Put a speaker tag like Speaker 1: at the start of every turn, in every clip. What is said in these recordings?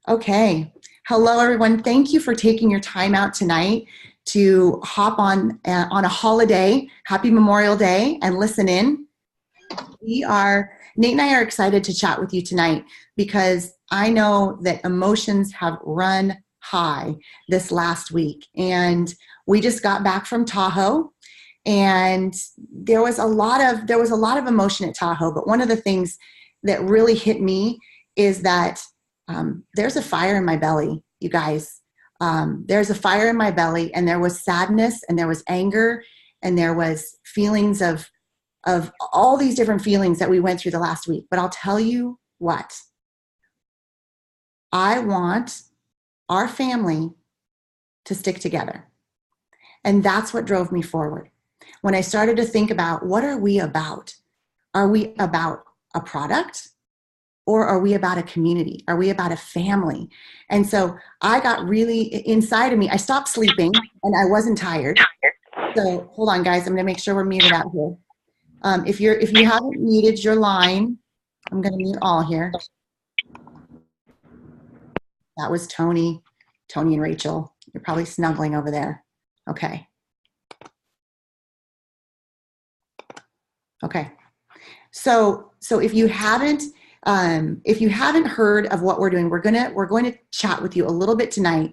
Speaker 1: Okay. Hello, everyone. Thank you for taking your time out tonight to hop on a holiday. Happy Memorial Day and listen in. Nate and I are excited to chat with you tonight because I know that emotions have run high this last week. And we just got back from Tahoe, and there was a lot of emotion at Tahoe. But one of the things that really hit me is that there's a fire in my belly, you guys. There's a fire in my belly, and there was sadness, and there was anger, and there was feelings of all these different feelings that we went through the last week. But I'll tell you what, I want our family to stick together. And that's what drove me forward. When I started to think about, what are we about? Are we about a product? Or are we about a community? Are we about a family? And so I got really inside of me. I stopped sleeping and I wasn't tired. So hold on, guys. I'm going to make sure we're muted out here. If you haven't muted your line, I'm going to mute all here. That was Tony and Rachel. You're probably snuggling over there. Okay. Okay. So if you haven't heard of what we're doing, we're going to chat with you a little bit tonight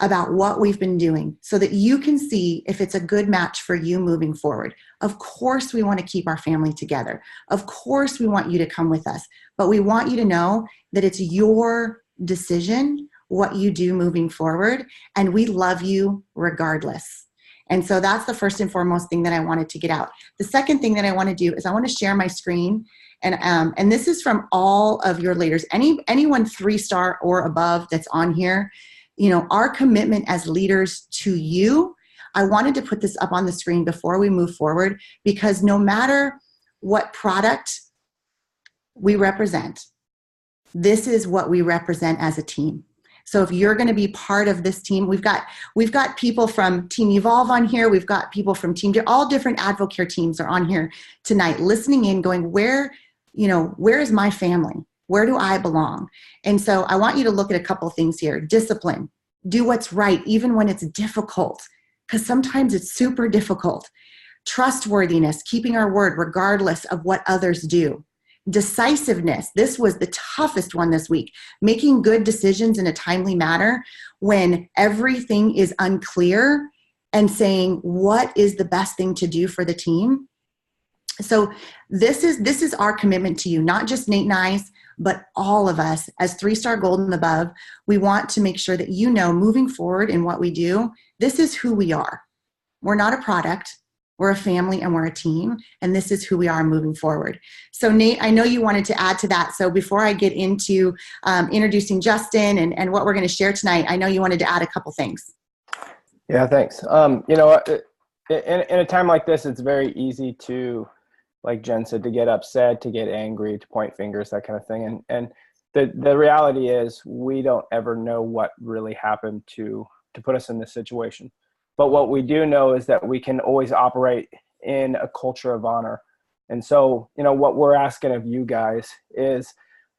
Speaker 1: about what we've been doing so that you can see if it's a good match for you moving forward. Of course, we want to keep our family together. Of course, we want you to come with us, but we want you to know that it's your decision what you do moving forward, and we love you regardless. And so that's the first and foremost thing that I wanted to get out. The second thing that I want to do is I want to share my screen. And this is from all of your leaders, anyone 3-star or above that's on here. You know, our commitment as leaders to you, I wanted to put this up on the screen before we move forward, because no matter what product we represent, this is what we represent as a team. So if you're going to be part of this team, we've got people from Team Evolve on here. We've got people from all different AdvoCare teams are on here tonight, listening in, going, where is my family? Where do I belong? And so I want you to look at a couple things here. Discipline. Do what's right, even when it's difficult, because sometimes it's super difficult. Trustworthiness, keeping our word regardless of what others do. Decisiveness. This was the toughest one this week. Making good decisions in a timely manner when everything is unclear, and saying what is the best thing to do for the team. So this is our commitment to you, not just Nate and I's, but all of us as 3-star gold and above. We want to make sure that you know, moving forward in what we do, this is who we are. We're not a product. We're a family and we're a team, and this is who we are moving forward. So Nate, I know you wanted to add to that. So before I get into introducing Justin and what we're going to share tonight, I know you wanted to add a couple things.
Speaker 2: Yeah, thanks. In a time like this, it's very easy to, like Jen said, to get upset, to get angry, to point fingers, that kind of thing. And the reality is we don't ever know what really happened to put us in this situation. But what we do know is that we can always operate in a culture of honor. And so, what we're asking of you guys is,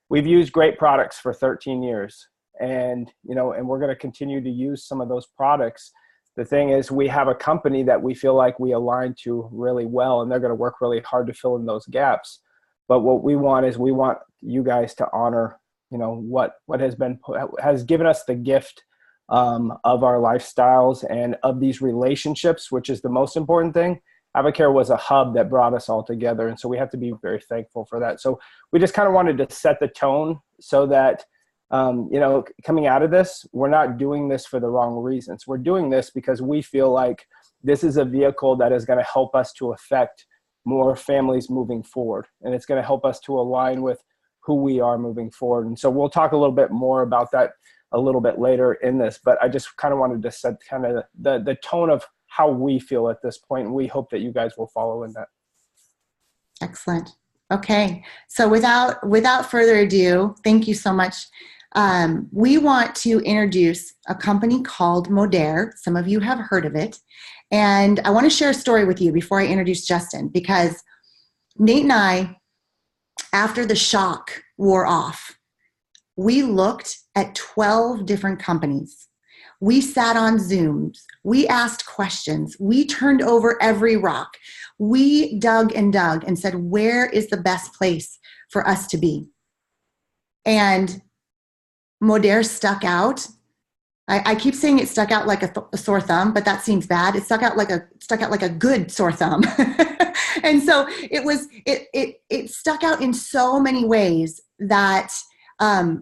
Speaker 2: we've used great products for 13 years, and we're going to continue to use some of those products. The thing is, we have a company that we feel like we align to really well, and they're going to work really hard to fill in those gaps. But what we want is, we want you guys to honor, what has given us the gift of our lifestyles and of these relationships, which is the most important thing. AdvoCare was a hub that brought us all together, and so we have to be very thankful for that. So we just kind of wanted to set the tone so that coming out of this, we're not doing this for the wrong reasons. We're doing this because we feel like this is a vehicle that is going to help us to affect more families moving forward, and it's going to help us to align with who we are moving forward. And so we'll talk a little bit more about that a little bit later in this, but I just kind of wanted to set kind of the tone of how we feel at this point, and we hope that you guys will follow in that.
Speaker 1: Excellent. Okay. So without further ado, thank you so much. We want to introduce a company called Modere. Some of you have heard of it. And I want to share a story with you before I introduce Justin, because Nate and I, after the shock wore off, We looked at 12 different companies. We sat on Zooms. We asked questions. We turned over every rock. We dug and said, where is the best place for us to be? And Modere stuck out. I keep saying it stuck out like a sore thumb, but that seems bad. It stuck out like a good sore thumb. And so it stuck out in so many ways that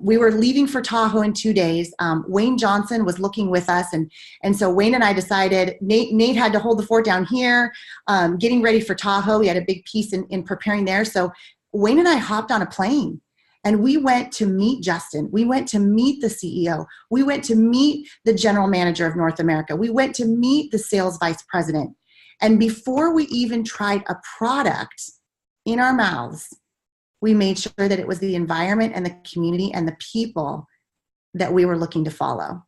Speaker 1: we were leaving for Tahoe in 2 days. Wayne Johnson was looking with us. And so Wayne and I decided, Nate had to hold the fort down here, getting ready for Tahoe. We had a big piece in preparing there. So Wayne and I hopped on a plane and we went to meet Justin. We went to meet the CEO. We went to meet the general manager of North America. We went to meet the sales vice president. And before we even tried a product in our mouths, we made sure that it was the environment and the community and the people that we were looking to follow.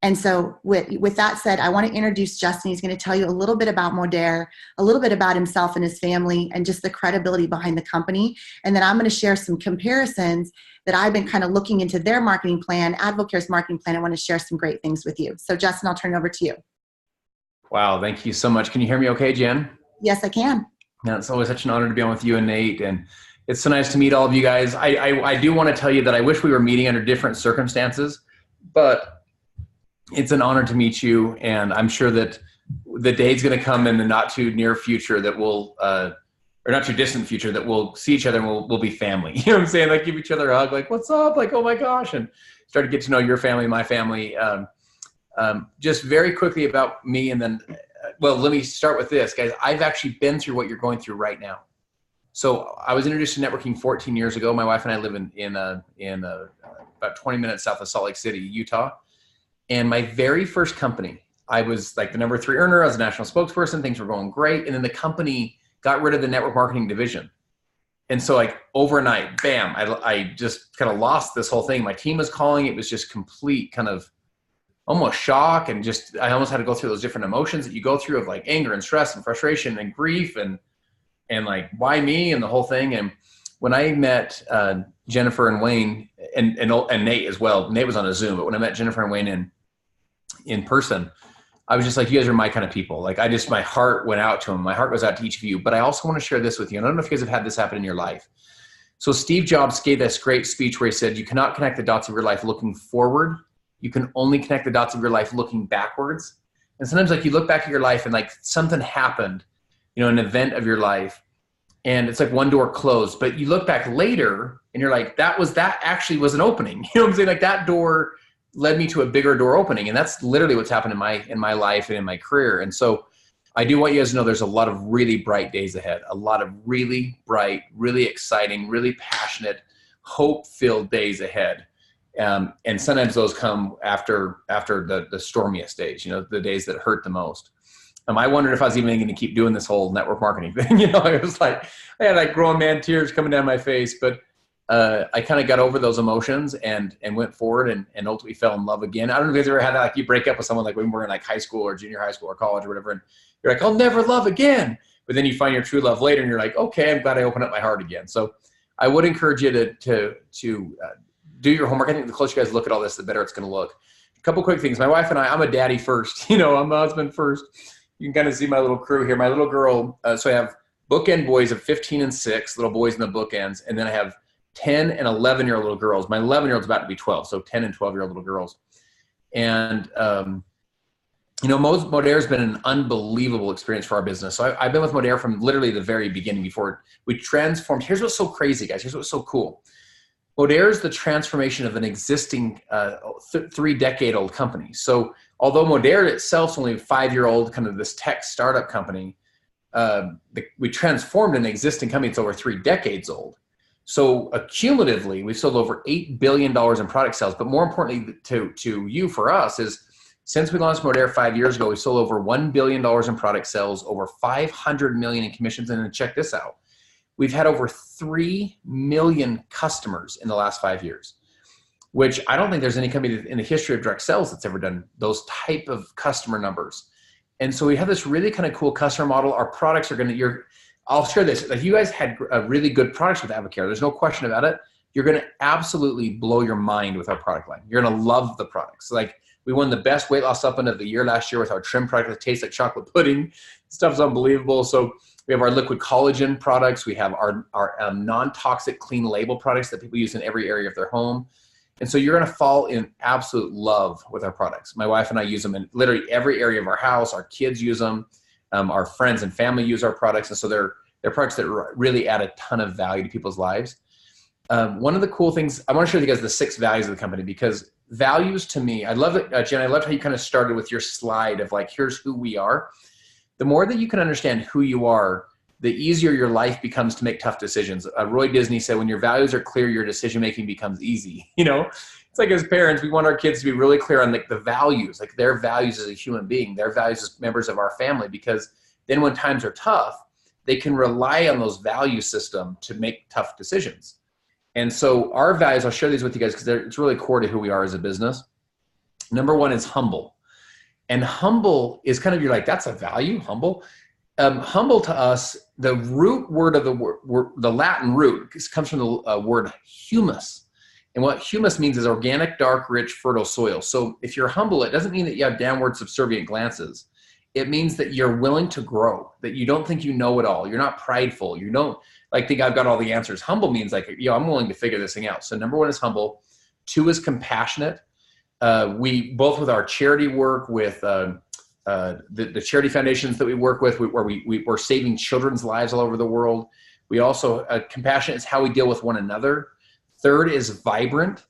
Speaker 1: And so with that said, I want to introduce Justin. He's going to tell you a little bit about Modere, a little bit about himself and his family, and just the credibility behind the company. And then I'm going to share some comparisons that I've been kind of looking into their marketing plan, Advocare's marketing plan. I want to share some great things with you. So Justin, I'll turn it over to you.
Speaker 3: Wow, thank you so much. Can you hear me okay, Jen?
Speaker 1: Yes, I can.
Speaker 3: Yeah, it's always such an honor to be on with you and Nate. And it's so nice to meet all of you guys. I do want to tell you that I wish we were meeting under different circumstances, but it's an honor to meet you. And I'm sure that the day's going to come in the not too near future that we'll, or not too distant future, that we'll see each other and we'll be family. You know what I'm saying? Like give each other a hug, like, what's up? Like, oh my gosh. And start to get to know your family, my family. Just very quickly about me. And then, well, let me start with this, guys. I've actually been through what you're going through right now. So I was introduced to networking 14 years ago. My wife and I live in about 20 minutes south of Salt Lake City, Utah. And my very first company, I was like the number 3 earner. I was a national spokesperson. Things were going great. And then the company got rid of the network marketing division. And so like overnight, bam, I just kind of lost this whole thing. My team was calling. It was just complete kind of almost shock. And just, I almost had to go through those different emotions that you go through of like anger and stress and frustration and grief and like, why me and the whole thing. And when I met Jennifer and Wayne and Nate as well, Nate was on a Zoom, but when I met Jennifer and Wayne in person, I was just like, you guys are my kind of people. Like my heart went out to them. My heart goes out to each of you, but I also want to share this with you. And I don't know if you guys have had this happen in your life. So Steve Jobs gave this great speech where he said, you cannot connect the dots of your life looking forward. You can only connect the dots of your life looking backwards. And sometimes like you look back at your life and like something happened, you know, an event of your life, and it's like one door closed, but you look back later and you're like, that actually was an opening. You know what I'm saying? Like that door led me to a bigger door opening. And that's literally what's happened in my life and in my career. And so I do want you guys to know there's a lot of really bright days ahead, a lot of really bright, really exciting, really passionate, hope-filled days ahead. And sometimes those come after the stormiest days, you know, the days that hurt the most. I wondered if I was even going to keep doing this whole network marketing thing. You know, I was like, I had like grown man tears coming down my face, but I kind of got over those emotions and went forward and ultimately fell in love again. I don't know if you guys ever had that, like you break up with someone like when we're in like high school or junior high school or college or whatever, and you're like, I'll never love again. But then you find your true love later and you're like, okay, I'm glad I opened up my heart again. So I would encourage you to do your homework. I think the closer you guys look at all this, the better it's going to look. A couple quick things. My wife and I'm a daddy first, you know, I'm a husband first. You can kind of see my little crew here. My little girl, so I have bookend boys of 15 and 6, little boys in the bookends. And then I have 10 and 11-year-old little girls. My 11-year-old's about to be 12, so 10 and 12-year-old little girls. And, you know, Modere's been an unbelievable experience for our business. So I've been with Modere from literally the very beginning before we transformed. Here's what's so crazy, guys. Here's what's so cool. Modere is the transformation of an existing 3-decade-old company. So although Modere itself is only a 5-year-old, kind of this tech startup company, we transformed an existing company that's over 3 decades old. So cumulatively, we've sold over $8 billion in product sales. But more importantly to you, for us, is since we launched Modere 5 years ago, we sold over $1 billion in product sales, over $500 million in commissions. And then check this out. We've had over 3 million customers in the last 5 years, which I don't think there's any company in the history of direct sales that's ever done those type of customer numbers. And so we have this really kind of cool customer model. Our products are going to, I'll share this. Like you guys had really good products with Advocare. There's no question about it. you're going to absolutely blow your mind with our product line. You're going to love the products. Like, we won the best weight loss supplement of the year last year with our trim product that tastes like chocolate pudding. Stuff's unbelievable. So we have our liquid collagen products. We have our non-toxic clean label products that people use in every area of their home. And so you're going to fall in absolute love with our products. My wife and I use them in literally every area of our house. Our kids use them. Our friends and family use our products. And so they're products that really add a ton of value to people's lives. One of the cool things, I want to show you guys the 6 values of the company, because values to me, I love it, Jen, I loved how you kind of started with your slide of like, here's who we are. The more that you can understand who you are, the easier your life becomes to make tough decisions. Roy Disney said, when your values are clear, your decision-making becomes easy. You know, it's like as parents, we want our kids to be really clear on like the values, like their values as a human being, their values as members of our family, because then when times are tough, they can rely on those value system to make tough decisions. And so our values, I'll share these with you guys because it's really core to who we are as a business. Number 1 is humble. And humble is kind of, you're like, that's a value, humble. Humble to us, the root word of the Latin root comes from the word humus. And what humus means is organic, dark, rich, fertile soil. So if you're humble, it doesn't mean that you have downward subservient glances. It means that you're willing to grow, that you don't think you know it all. You're not prideful. You don't like think I've got all the answers. Humble means like, I'm willing to figure this thing out. So number 1 is humble. 2 is compassionate. We both with our charity work, with the charity foundations that we work with, where we're saving children's lives all over the world. We also, compassionate is how we deal with one another. 3rd is vibrant.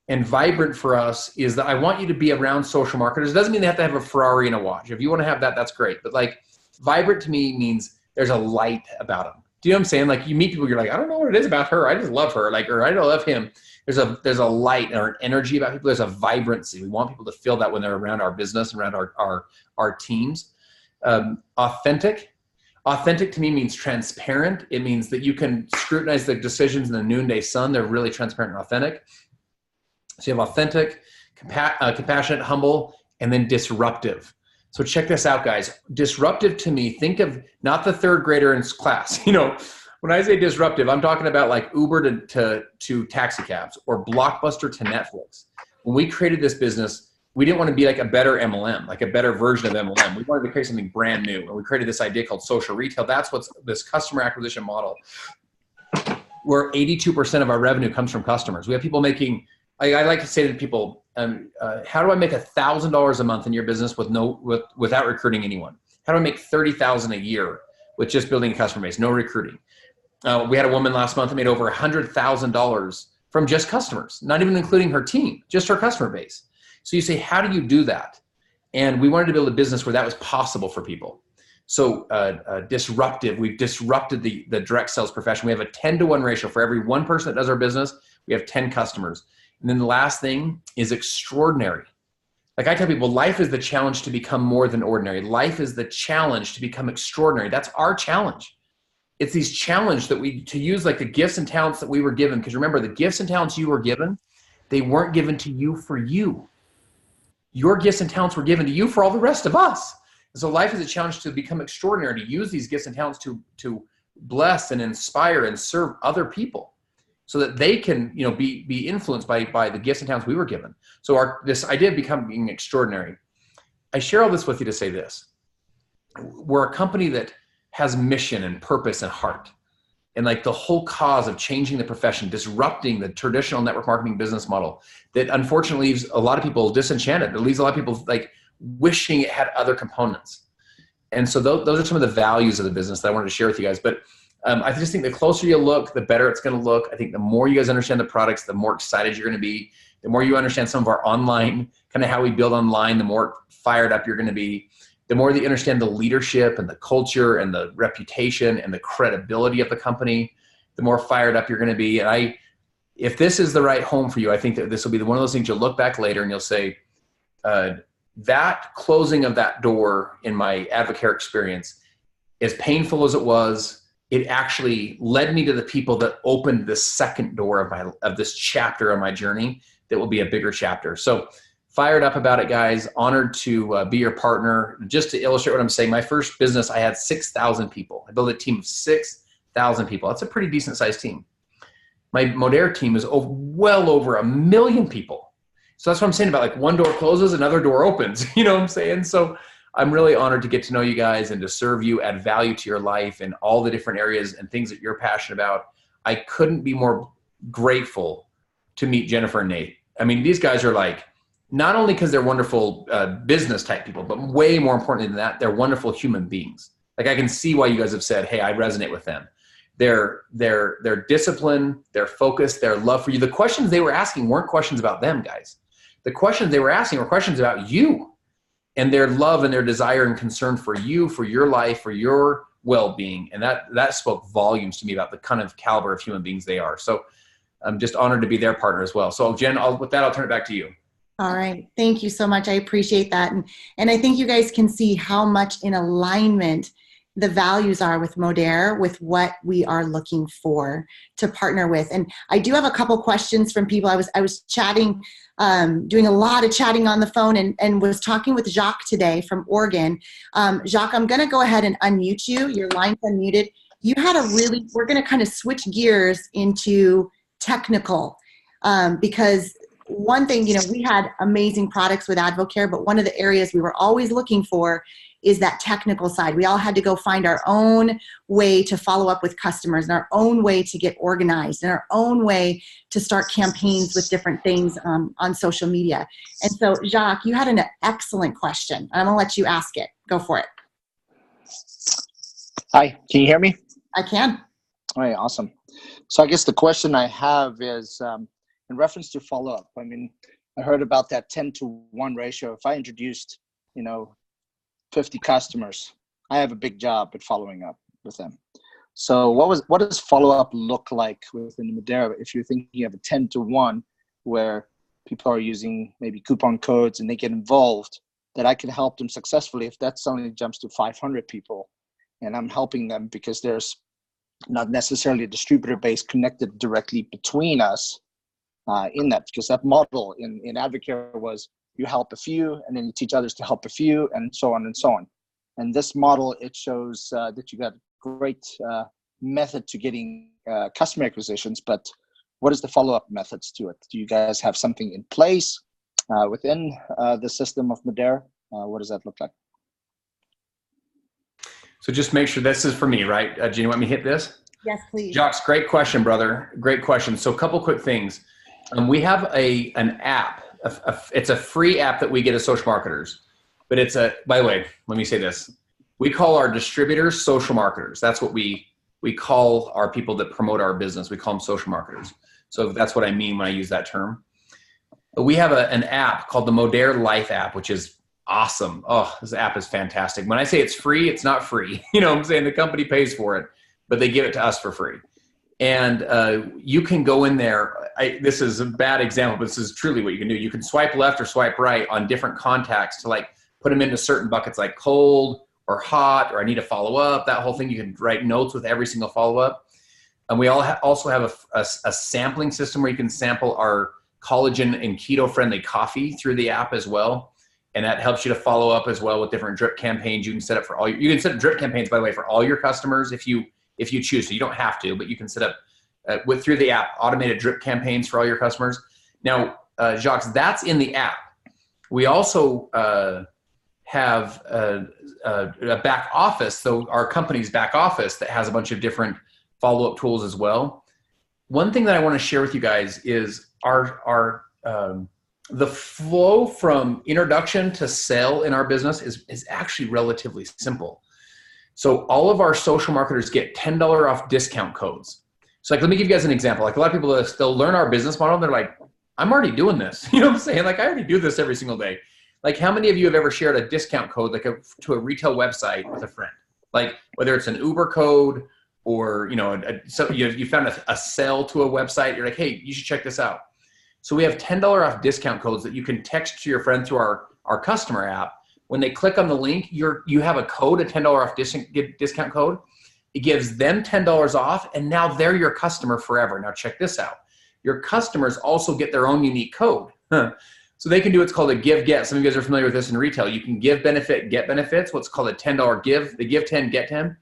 Speaker 3: And vibrant for us is that I want you to be around social marketers. It doesn't mean they have to have a Ferrari and a watch. If you want to have that, that's great. But like, vibrant to me means there's a light about them. Do you know what I'm saying? Like, you meet people, you're like, I don't know what it is about her. I just love her. Like, or I don't love him. There's a light or an energy about people. There's a vibrancy. We want people to feel that when they're around our business, around our teams. Authentic. Authentic to me means transparent. It means that you can scrutinize the decisions in the noonday sun. They're really transparent and authentic. So you have authentic, compassionate, humble, and then disruptive. So check this out, guys. Disruptive to me, think of not the 3rd grader in class. You know, when I say disruptive, I'm talking about like Uber to taxi cabs or Blockbuster to Netflix. When we created this business, we didn't want to be like a better MLM, like a better version of MLM. We wanted to create something brand new. And we created this idea called social retail. That's what's this customer acquisition model, where 82% of our revenue comes from customers. We have people making, I like to say to people, how do I make $1,000 a month in your business without recruiting anyone? How do I make $30,000 a year with just building a customer base, no recruiting? We had a woman last month that made over $100,000 from just customers, not even including her team, just her customer base. So you say, how do you do that? And we wanted to build a business where that was possible for people. So disruptive, we've disrupted the direct sales profession. We have a 10-to-1 ratio. For every 1 person that does our business, we have 10 customers. And then the last thing is extraordinary. Like I tell people, life is the challenge to become more than ordinary. Life is the challenge to become extraordinary. That's our challenge. It's these challenge that to use like the gifts and talents that we were given. Because remember, the gifts and talents you were given, they weren't given to you for you. Your gifts and talents were given to you for all the rest of us. And so life is a challenge to become extraordinary, to use these gifts and talents to bless and inspire and serve other people, so that they can, be influenced by the gifts and talents we were given. So this idea of becoming extraordinary, I share all this with you to say this. We're a company that has mission and purpose and heart. And like the whole cause of changing the profession, disrupting the traditional network marketing business model that unfortunately leaves a lot of people disenchanted. It leaves a lot of people like wishing it had other components. And so those are some of the values of the business that I wanted to share with you guys. But I just think the closer you look, the better it's going to look. I think the more you guys understand the products, the more excited you're going to be. The more you understand some of our online, kind of how we build online, the more fired up you're going to be. The more that you understand the leadership and the culture and the reputation and the credibility of the company, the more fired up you're going to be. And if this is the right home for you, I think that this will be one of those things you'll look back later and you'll say, that closing of that door in my Advocare experience, as painful as it was, it actually led me to the people that opened the second door of this chapter of my journey that will be a bigger chapter. So fired up about it, guys. Honored to be your partner. Just to illustrate what I'm saying, my first business, I had 6,000 people. I built a team of 6,000 people. That's a pretty decent sized team. my Modere team is well over 1 million people. So that's what I'm saying about like one door closes, another door opens. You know what I'm saying? So I'm really honored to get to know you guys and to serve you, add value to your life and all the different areas and things that you're passionate about. I couldn't be more grateful to meet Jennifer and Nate. I mean, these guys are like, not only because they're wonderful business type people, but way more importantly than that, they're wonderful human beings. Like I can see why you guys have said, hey, I resonate with them. Their discipline, their focus, their love for you. The questions they were asking weren't questions about them, guys. The questions they were asking were questions about you and their love and their desire and concern for you, for your life, for your well-being. And that spoke volumes to me about the kind of caliber of human beings they are. So I'm just honored to be their partner as well. So Jen, with that, I'll turn it back to you.
Speaker 1: All right. Thank you so much. I appreciate that. And I think you guys can see how much in alignment the values are with Modere, with what we are looking for to partner with. And I do have a couple questions from people. I was chatting, doing a lot of chatting on the phone and was talking with Jacques today from Oregon. Jacques, I'm going to go ahead and unmute you. Your line's unmuted. You had we're going to kind of switch gears into technical because one thing, we had amazing products with Advocare, but one of the areas we were always looking for is that technical side. We all had to go find our own way to follow up with customers and our own way to get organized and our own way to start campaigns with different things on social media. And so, Jacques, you had an excellent question. I'm going to let you ask it. Go for it.
Speaker 4: Hi, can you hear me?
Speaker 1: I can.
Speaker 4: All right, awesome. So I guess the question I have is in reference to follow-up. I mean, I heard about that 10-to-1 ratio. If I introduced, 50 customers, I have a big job at following up with them. So what does follow-up look like within Modere if you're thinking of a 10-to-1 where people are using maybe coupon codes and they get involved, that I can help them successfully if that suddenly jumps to 500 people and I'm helping them because there's not necessarily a distributor base connected directly between us in that, because that model in Advocare was you help a few and then you teach others to help a few and so on and so on. And this model, it shows that you got a great method to getting customer acquisitions, but what is the follow-up methods to it? Do you guys have something in place within the system of Modere? What does that look like?
Speaker 3: So just make sure this is for me, right? Jen, you want me to hit this?
Speaker 1: Yes, please.
Speaker 3: Jacques, great question, brother. Great question. So a couple quick things. We have an app. It's a free app that we get as social marketers, but by the way, let me say this. We call our distributors social marketers. That's what we call our people that promote our business. We call them social marketers. So that's what I mean when I use that term. But we have an app called the Modere Life app, which is awesome. Oh, this app is fantastic. When I say it's free, it's not free. You know what I'm saying? The company pays for it, but they give it to us for free. And you can go in there. This is a bad example, but this is truly what you can do. You can swipe left or swipe right on different contacts to like put them into certain buckets like cold or hot, or I need to follow up, that whole thing. You can write notes with every single follow-up. And we also have a sampling system where you can sample our collagen and keto-friendly coffee through the app as well. And that helps you to follow up as well with different drip campaigns. You can set up you can set up drip campaigns, by the way, for all your customers if you choose. So you don't have to, but you can set up through the app, automated drip campaigns for all your customers. Now, Jacques, that's in the app. We also have a back office, so our company's back office that has a bunch of different follow-up tools as well. One thing that I want to share with you guys is the flow from introduction to sale in our business is actually relatively simple. So all of our social marketers get $10 off discount codes. So like, let me give you guys an example. Like a lot of people, they'll learn our business model. And they're like, I'm already doing this. You know what I'm saying? Like I already do this every single day. Like how many of you have ever shared a discount code to a retail website with a friend? Like whether it's an Uber code or, so you found a sale to a website. You're like, hey, you should check this out. So we have $10 off discount codes that you can text to your friend through our customer app. When they click on the link, you have a code, a $10 off discount code. It gives them $10 off, and now they're your customer forever. Now check this out. Your customers also get their own unique code. So they can do what's called a give-get. Some of you guys are familiar with this in retail. You can give benefit, get benefits, what's called a $10 give. They give 10, get 10.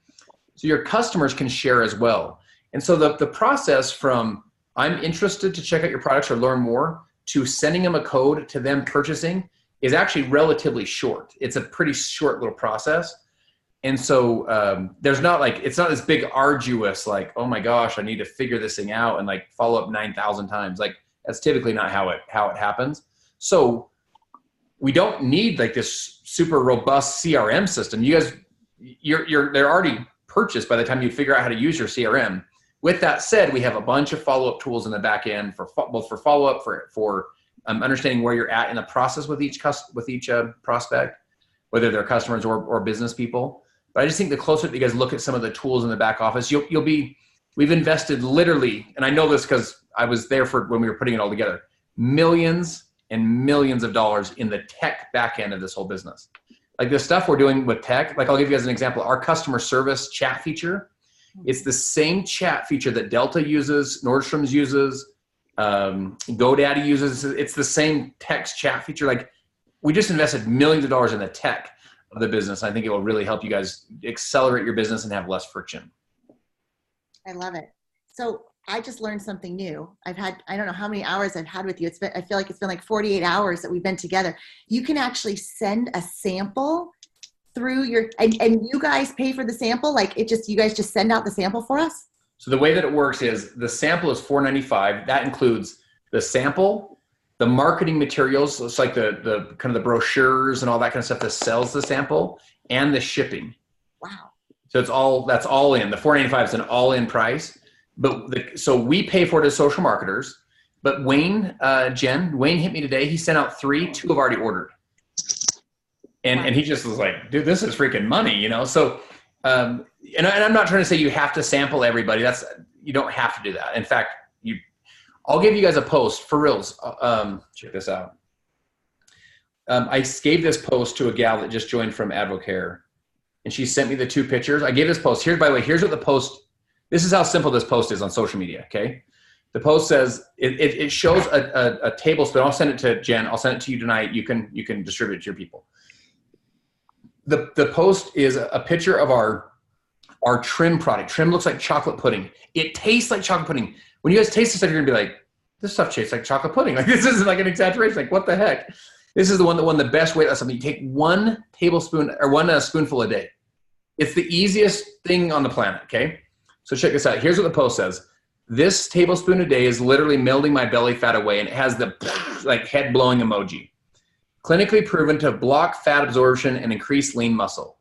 Speaker 3: So your customers can share as well. And so the process from I'm interested to check out your products or learn more, to sending them a code to them purchasing is actually relatively short. It's a pretty short little process. And so there's not like, it's not this big arduous, like, oh my gosh, I need to figure this thing out and like follow up 9,000 times. Like that's typically not how it happens. So we don't need like this super robust CRM system. You guys, they're already purchased by the time you figure out how to use your CRM. With that said, we have a bunch of follow-up tools in the back end for both for follow-up, for understanding where you're at in the process with each prospect, whether they're customers or business people. But I just think the closer that you guys look at some of the tools in the back office, we've invested literally, and I know this because I was there for when we were putting it all together, millions and millions of dollars in the tech back end of this whole business. Like the stuff we're doing with tech, like I'll give you guys an example, our customer service chat feature. It's the same chat feature that Delta uses, Nordstrom's uses, GoDaddy uses. It's the same text chat feature. Like we just invested millions of dollars in the tech of the business. I think it will really help you guys accelerate your business and have less friction.
Speaker 1: I love it. So I just learned something new. I don't know how many hours I've had with you. I feel like it's been like 48 hours that we've been together. You can actually send a sample through your, and you guys pay for the sample. Like you guys just send out the sample for us.
Speaker 3: So the way that it works is the sample is $4.95. That includes the sample, the marketing materials. So it's like the kind of the brochures and all that kind of stuff that sells the sample, and the shipping.
Speaker 1: Wow.
Speaker 3: So that's all in. The $4.95 is an all-in price. But so we pay for it as social marketers. But Wayne hit me today. He sent out 3. 2 have already ordered. And he just was like, dude, this is freaking money, you know? So, and I'm not trying to say you have to sample everybody. You don't have to do that. In fact, I'll give you guys a post for reals. Check this out. I gave this post to a gal that just joined from Advocare, and she sent me the 2 pictures. I gave this post. By the way, here's what the post, this is how simple this post is on social media, okay? The post says, it shows a tablespoon. I'll send it to Jen. I'll send it to you tonight. You can distribute it to your people. The post is a picture of our Trim product. Trim looks like chocolate pudding. It tastes like chocolate pudding. When you guys taste this stuff, you're gonna be like, this stuff tastes like chocolate pudding. Like this isn't like an exaggeration. Like what the heck? This is the one that won the best weight loss something. You take 1 tablespoon or 1 spoonful a day. It's the easiest thing on the planet, okay? So check this out. Here's what the post says. This tablespoon a day is literally melting my belly fat away, and it has the like head blowing emoji. Clinically proven to block fat absorption and increase lean muscle.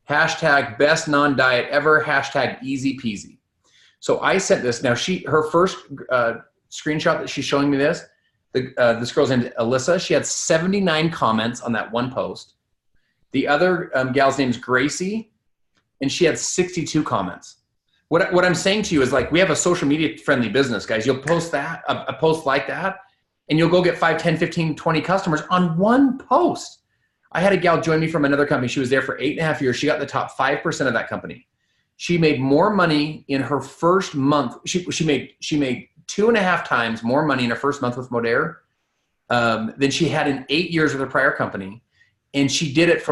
Speaker 3: Hashtag best non-diet ever. Hashtag easy peasy. So I sent this. Now her first screenshot that she's showing me this girl's named Alyssa. She had 79 comments on that one post. The other gal's name's Gracie, and she had 62 comments. What I'm saying to you is like, we have a social media friendly business, guys. You'll post that, a post like that, and you'll go get 5, 10, 15, 20 customers on one post. I had a gal join me from another company. She was there for 8.5 years. She got the top 5% of that company. She made more money in her first month. She made 2.5 times more money in her first month with Modere than she had in 8 years with her prior company. And she did it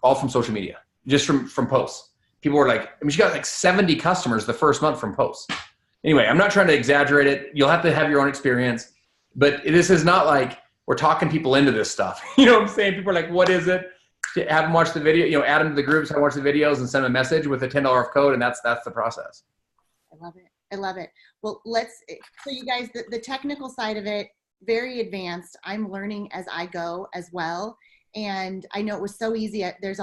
Speaker 3: all from social media, just from posts. People were like, she got like 70 customers the first month from posts. Anyway, I'm not trying to exaggerate it. You'll have to have your own experience. But this is not like we're talking people into this stuff. You know what I'm saying? People are like, what is it? Have them watch the video, add them to the groups, have them watch the videos and send them a message with a $10 off code. And that's the process.
Speaker 1: I love it. I love it. Well, so you guys, the technical side of it, very advanced. I'm learning as I go as well. And I know it was so easy. There's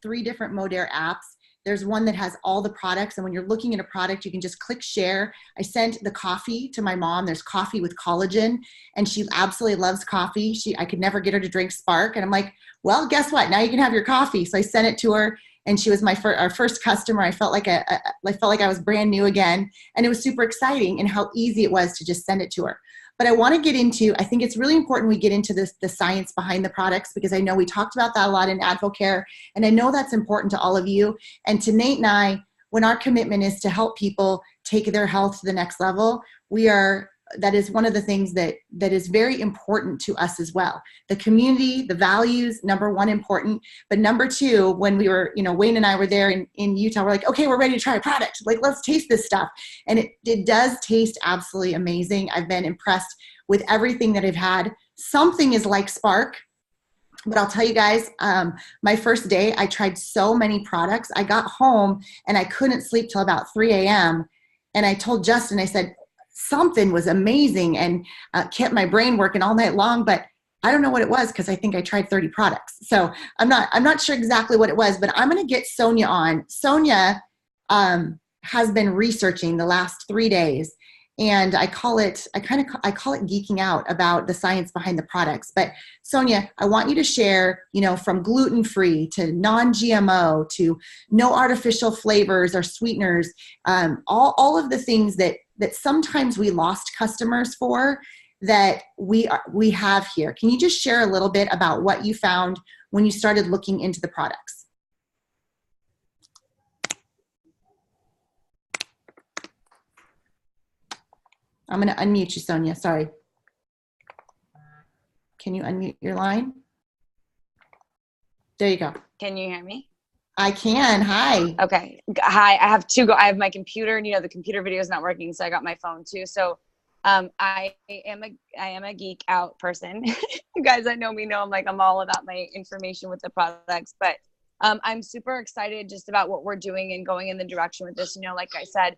Speaker 1: 3 different Modere apps. There's one that has all the products. And when you're looking at a product, you can just click share. I sent the coffee to my mom. There's coffee with collagen, and she absolutely loves coffee. I could never get her to drink Spark. And I'm like, well, guess what? Now you can have your coffee. So I sent it to her, and she was our first customer. I felt like I was brand new again. And it was super exciting, and how easy it was to just send it to her. But I want to get into, I think it's really important we get into the science behind the products, because I know we talked about that a lot in Advocare, and I know that's important to all of you. And to Nate and I, when our commitment is to help people take their health to the next level, we are one of the things that is very important to us as well. The community, the values, number one, important. But number two, when we were, Wayne and I were there in Utah, we're like, okay, we're ready to try a product. Like, let's taste this stuff. And it does taste absolutely amazing. I've been impressed with everything that I've had. Something is like Spark. But I'll tell you guys, my first day, I tried so many products. I got home and I couldn't sleep till about 3 a.m. And I told Justin, I said, something was amazing and kept my brain working all night long. But I don't know what it was because I think I tried 30 products. So I'm not sure exactly what it was, but I'm going to get Sonia on. Sonia has been researching the last 3 days. And I call it geeking out about the science behind the products. But Sonia, I want you to share, from gluten-free to non-GMO to no artificial flavors or sweeteners, all of the things that sometimes we lost customers for that we have here. Can you just share a little bit about what you found when you started looking into the products? I'm going to unmute you, Sonia. Sorry. Can you unmute your line? There you go.
Speaker 5: Can you hear me?
Speaker 1: I can. Hi.
Speaker 5: Okay. Hi. I have I have my computer, and the computer video is not working, so I got my phone too. So I am a geek out person. You guys that know me know I'm all about my information with the products, but I'm super excited just about what we're doing and going in the direction with this. Like I said,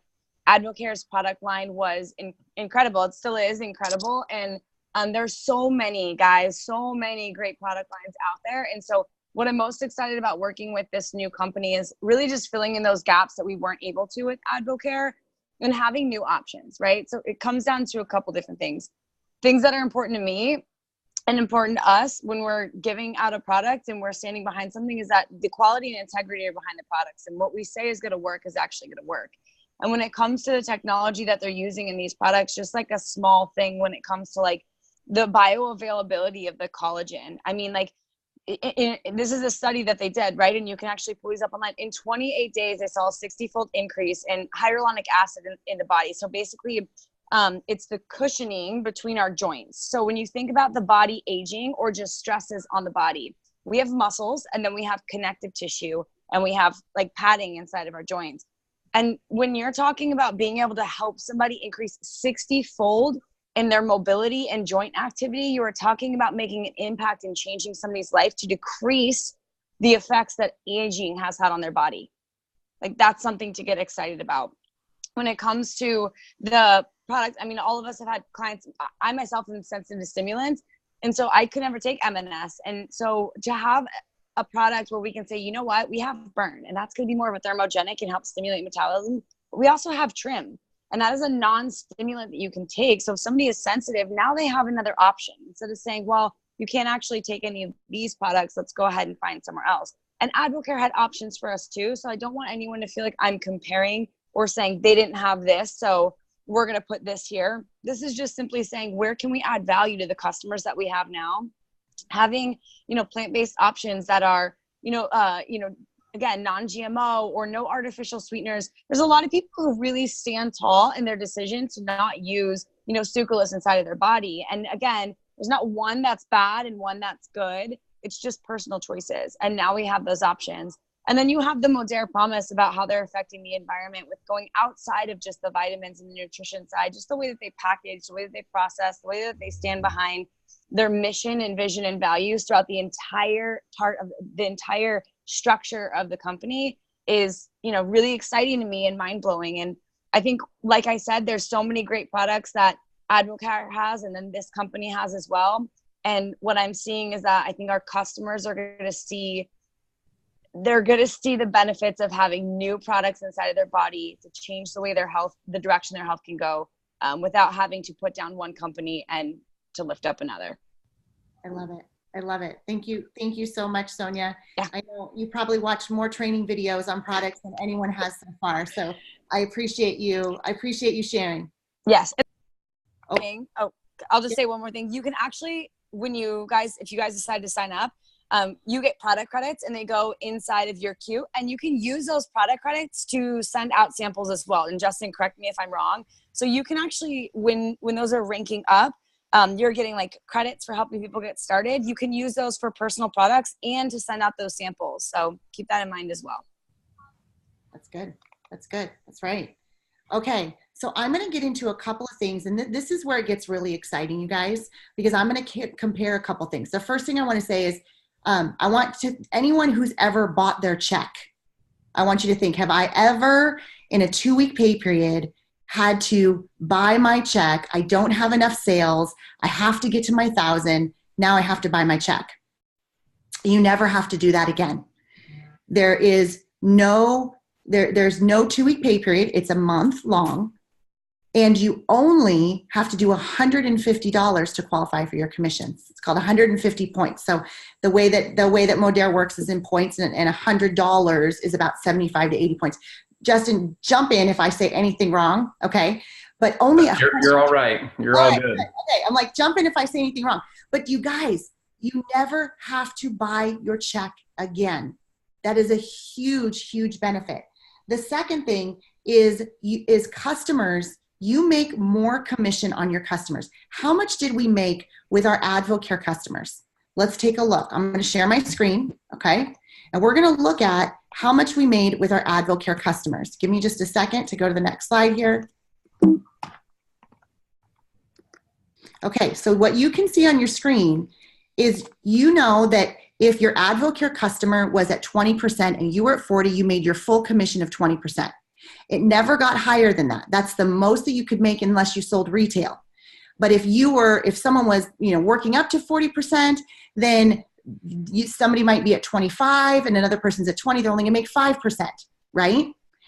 Speaker 5: Advocare's product line was incredible. It still is incredible. And there's so many great product lines out there. And so what I'm most excited about working with this new company is really just filling in those gaps that we weren't able to with Advocare and having new options, right? So it comes down to a couple different things that are important to me and important to us when we're giving out a product and we're standing behind something is that the quality and integrity are behind the products. And what we say is going to work is actually going to work. And when it comes to the technology that they're using in these products, just like a small thing when it comes to the bioavailability of the collagen. I mean, this is a study that they did, right? And you can actually pull these up online. In 28 days, they saw a 60-fold increase in hyaluronic acid in the body. So basically, it's the cushioning between our joints. So when you think about the body aging or just stresses on the body, we have muscles and then we have connective tissue and we have padding inside of our joints. And when you're talking about being able to help somebody increase 60-fold in their mobility and joint activity, you are talking about making an impact and changing somebody's life to decrease the effects that aging has had on their body. That's something to get excited about. When it comes to the product, I mean, all of us have had clients. I myself am sensitive to stimulants, and so I could never take MNS. And so to have a product where we can say, you know what, we have burn, and that's going to be more of a thermogenic and help stimulate metabolism. We also have trim, and that is a non-stimulant that you can take. So if somebody is sensitive, now they have another option. Instead of saying, well, you can't actually take any of these products, let's go ahead and find somewhere else. And Advocare had options for us too. So I don't want anyone to feel like I'm comparing or saying they didn't have this, so we're going to put this here. This is just simply saying, where can we add value to the customers that we have now? Having, plant-based options that are, again, non-GMO or no artificial sweeteners. There's a lot of people who really stand tall in their decision to not use, sucralose inside of their body. And again, there's not one that's bad and one that's good. It's just personal choices. And now we have those options. And then you have the Modere promise about how they're affecting the environment with going outside of just the vitamins and the nutrition side, just the way that they package, the way that they process, the way that they stand behind their mission and vision and values throughout the entire structure of the company is, really exciting to me and mind-blowing. And I think, like I said, there's so many great products that Advocare has and then this company has as well. And what I'm seeing is that I think our customers are going to see the benefits of having new products inside of their body to change the way the direction their health can go, without having to put down one company and to lift up another.
Speaker 1: I love it. I love it. Thank you. Thank you so much, Sonia.
Speaker 5: Yeah.
Speaker 1: I know you probably watched more training videos on products than anyone has so far. So I appreciate you. I appreciate you sharing.
Speaker 5: Yes.
Speaker 1: Oh.
Speaker 5: I'll just say one more thing. You can actually, if you guys decide to sign up, you get product credits and they go inside of your queue, and you can use those product credits to send out samples as well. And Justin, correct me if I'm wrong, So you can actually, when those are ranking up, you're getting like credits for helping people get started. You can use those for personal products and to send out those samples. So keep that in mind as well.
Speaker 1: That's good. That's good. That's right. Okay. So I'm going to get into a couple of things, and this is where it gets really exciting, you guys, because I'm going to compare a couple things. The first thing I want to say is I want to, anyone who's ever bought their check, I want you to think, have I ever in a 2-week pay period had to buy my check? I don't have enough sales. I have to get to my 1,000. Now I have to buy my check. You never have to do that again. There's no 2-week pay period. It's a month long. And you only have to do $150 to qualify for your commissions. It's called 150 points. So the way that Modere works is in points, and $100 is about 75 to 80 points. Justin, jump in if I say anything wrong, okay? But only
Speaker 3: you're all right. You're all good.
Speaker 1: Okay, I'm like, jump in if I say anything wrong. But you guys, you never have to buy your check again. That is a huge, huge benefit. The second thing is customers. You make more commission on your customers. How much did we make with our AdvoCare customers? Let's take a look. I'm going to share my screen, okay? And we're going to look at how much we made with our AdvoCare customers. Give me just a second to go to the next slide here. Okay, so what you can see on your screen is, you know that if your AdvoCare customer was at 20% and you were at 40, you made your full commission of 20%. It never got higher than that. That's the most that you could make unless you sold retail. But if someone was, working up to 40%, then somebody might be at 25 and another person's at 20, they're only gonna make 5%, right?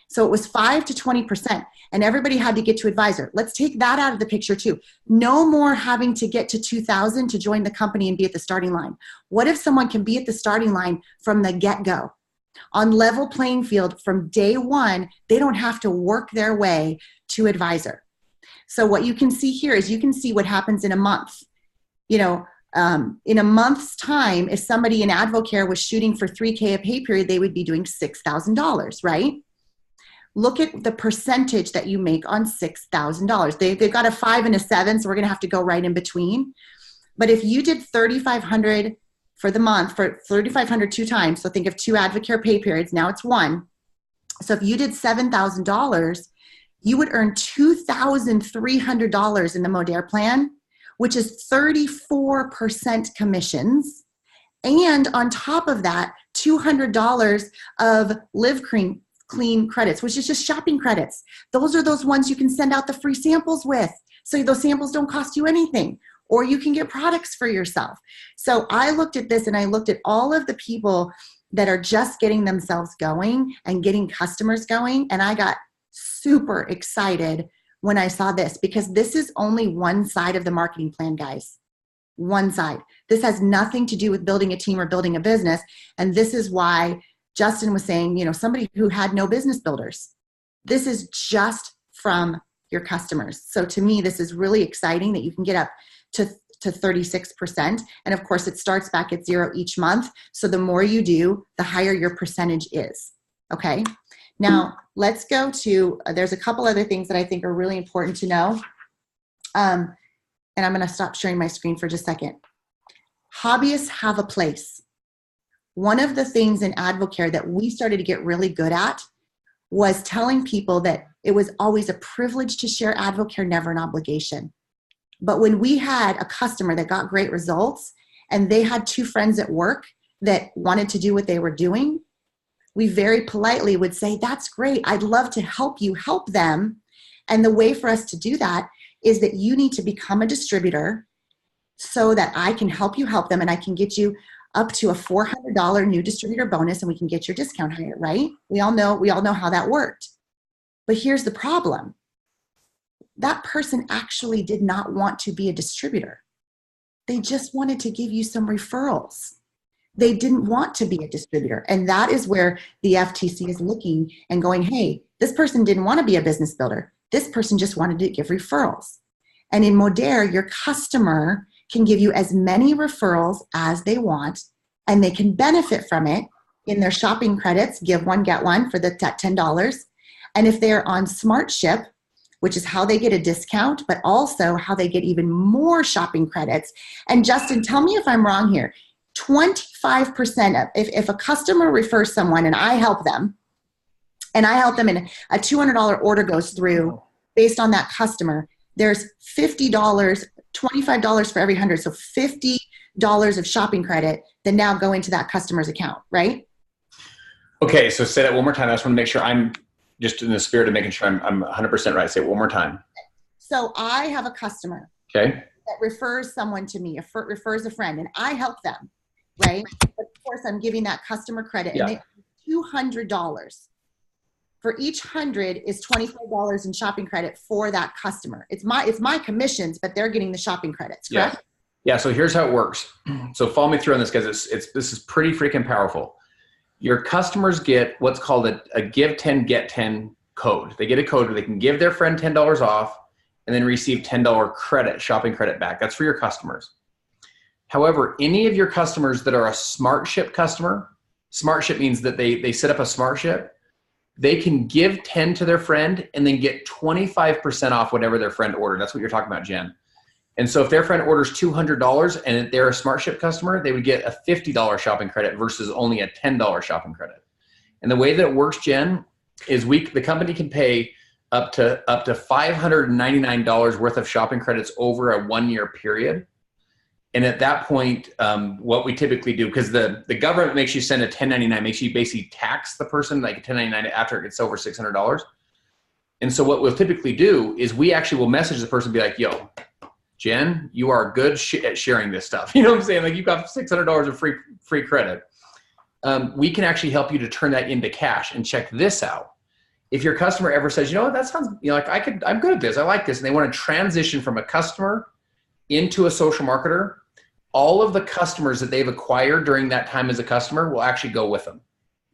Speaker 1: So it was 5 to 20%, and everybody had to get to advisor. Let's take that out of the picture too. No more having to get to 2,000 to join the company and be at the starting line. What if someone can be at the starting line from the get-go? On level playing field from day one, they don't have to work their way to advisor. So what you can see here is you can see what happens in a month. In a month's time, if somebody in AdvoCare was shooting for 3K a pay period, they would be doing $6,000, right? Look at the percentage that you make on $6,000. They've got a 5 and a 7, so we're gonna have to go right in between. But if you did $3,500 for the month, for $3,500 2 times, so think of 2 AdvoCare pay periods, now it's 1. So if you did $7,000, you would earn $2,300 in the Modere plan, which is 34% commissions. And on top of that, $200 of Live Clean credits, which is just shopping credits. Those are those ones you can send out the free samples with. So those samples don't cost you anything. Or you can get products for yourself. So I looked at this and I looked at all of the people that are just getting themselves going and getting customers going. And I got super excited when I saw this, because this is only one side of the marketing plan, guys. One side. This has nothing to do with building a team or building a business. And this is why Justin was saying, somebody who had no business builders. This is just from your customers. So to me, this is really exciting that you can get up to 36%. And of course, it starts back at 0 each month. So the more you do, the higher your percentage is. Okay. Now let's go to, there's a couple other things that I think are really important to know. And I'm going to stop sharing my screen for just a second. Hobbyists have a place. One of the things in AdvoCare that we started to get really good at was telling people that it was always a privilege to share AdvoCare, never an obligation. But when we had a customer that got great results and they had 2 friends at work that wanted to do what they were doing, we very politely would say, that's great. I'd love to help you help them. And the way for us to do that is that you need to become a distributor so that I can help you help them, and I can get you up to a $400 new distributor bonus, and we can get your discount higher, right? We all know how that worked. But here's the problem. That person actually did not want to be a distributor. They just wanted to give you some referrals. They didn't want to be a distributor. And that is where the FTC is looking and going, hey, this person didn't want to be a business builder. This person just wanted to give referrals. And in Modere, your customer can give you as many referrals as they want, and they can benefit from it in their shopping credits, give one, get one for the $10. And if they're on SmartShip, which is how they get a discount, but also how they get even more shopping credits. And Justin, tell me if I'm wrong here. 25% of, if a customer refers someone and I help them, and I help them and a $200 order goes through based on that customer, there's $50, $25 for every 100. So $50 of shopping credit that now go into that customer's account, right?
Speaker 3: Okay, so say that one more time. I just want to make sure I'm just in the spirit of making sure I'm 100% right. Say it one more time.
Speaker 1: So I have a customer
Speaker 3: Okay.
Speaker 1: that refers someone to me, refers a friend, and I help them, right? But of course, I'm giving that customer credit, and they $200. For each 100 is $25 in shopping credit for that customer. It's my commissions, but they're getting the shopping credits, correct?
Speaker 3: Yeah. So here's how it works. So follow me through on this, guys. This is pretty freaking powerful. Your customers get what's called a give 10, get 10 code. They get a code where they can give their friend $10 off and then receive $10 credit, shopping credit back. That's for your customers. However, any of your customers that are a SmartShip customer, SmartShip means that they set up a SmartShip, they can give 10 to their friend and then get 25% off whatever their friend ordered. That's what you're talking about, Jen. And so if their friend orders $200 and they're a SmartShip customer, they would get a $50 shopping credit versus only a $10 shopping credit. And the way that it works, Jen, is the company can pay up to $599 worth of shopping credits over a 1-year period. And at that point, what we typically do, because the government makes you send a 1099, makes you basically tax the person like a 1099 after it gets over $600. And so what we'll typically do is we actually will message the person and be like, yo, Jen, you are good at sharing this stuff. You know what I'm saying? Like you've got $600 of free credit. We can actually help you to turn that into cash. And check this out. If your customer ever says, you know what, that sounds, like I'm good at this. I like this. And they want to transition from a customer into a social marketer, all of the customers that they've acquired during that time as a customer will actually go with them.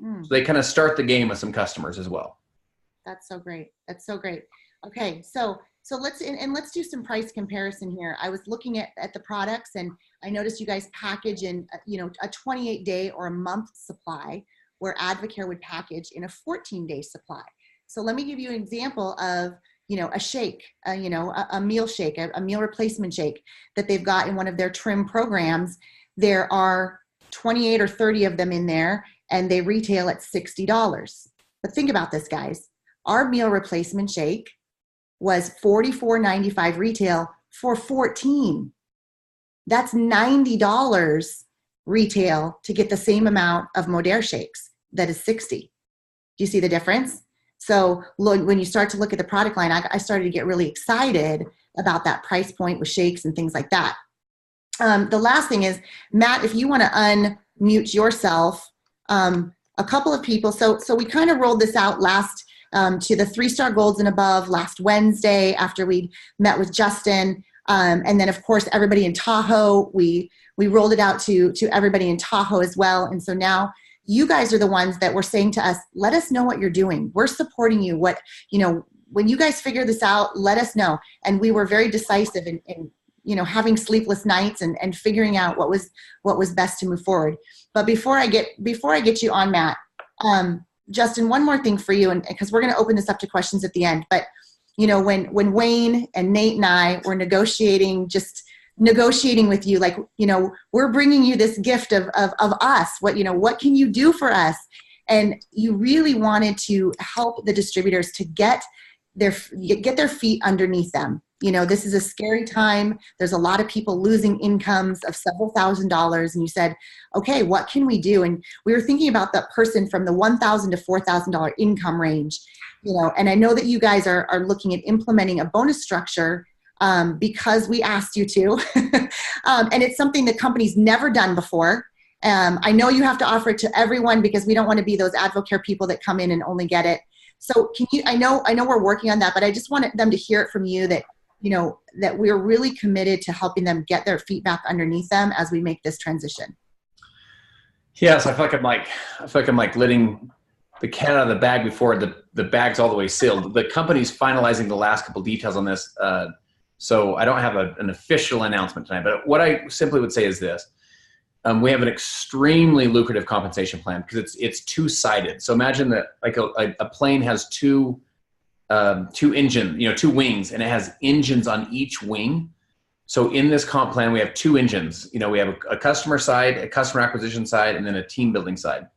Speaker 3: So they kind of start the game with some customers as well.
Speaker 1: That's so great. That's so great. Okay. So let's do some price comparison here. I was looking at the products and I noticed you guys package in, a 28-day or a month supply where Advocare would package in a 14-day supply. So let me give you an example of, a shake, a meal shake, a meal replacement shake that they've got in one of their trim programs. There are 28 or 30 of them in there and they retail at $60. But think about this, guys. Our meal replacement shake was $44.95 retail for $14. That's $90 retail to get the same amount of Modere shakes that is $60. Do you see the difference? So look, when you start to look at the product line, I started to get really excited about that price point with shakes and things like that. The last thing is, Matt, if you want to unmute yourself, a couple of people. So we kind of rolled this out last to the 3-star golds and above last Wednesday after we met with Justin. And then of course, everybody in Tahoe, we rolled it out to everybody in Tahoe as well. And so now you guys are the ones that were saying to us, let us know what you're doing. We're supporting you. When you guys figure this out, let us know. And we were very decisive in having sleepless nights and figuring out what was best to move forward. But before I get you on, Matt, Justin, one more thing for you, and because we're going to open this up to questions at the end. But when Wayne and Nate and I were negotiating with you, we're bringing you this gift of us. What can you do for us? And you really wanted to help the distributors to get their feet underneath them. This is a scary time. There's a lot of people losing incomes of several $1,000s. And you said, okay, what can we do? And we were thinking about that person from the $1,000 to $4,000 income range, and I know that you guys are looking at implementing a bonus structure because we asked you to. And it's something the company's never done before. I know you have to offer it to everyone because we don't want to be those Advocare people that come in and only get it. So I know we're working on that, but I just wanted them to hear it from you that, that we're really committed to helping them get their feet back underneath them as we make this transition.
Speaker 3: Yes, I feel like I'm letting the cat out of the bag before the bag's all the way sealed. The company's finalizing the last couple details on this. So I don't have an official announcement tonight, but what I simply would say is this. We have an extremely lucrative compensation plan because it's two-sided. So imagine that like a plane has two two wings, and it has engines on each wing. So in this comp plan, we have two engines. We have a customer side, a customer acquisition side, and then a team building side.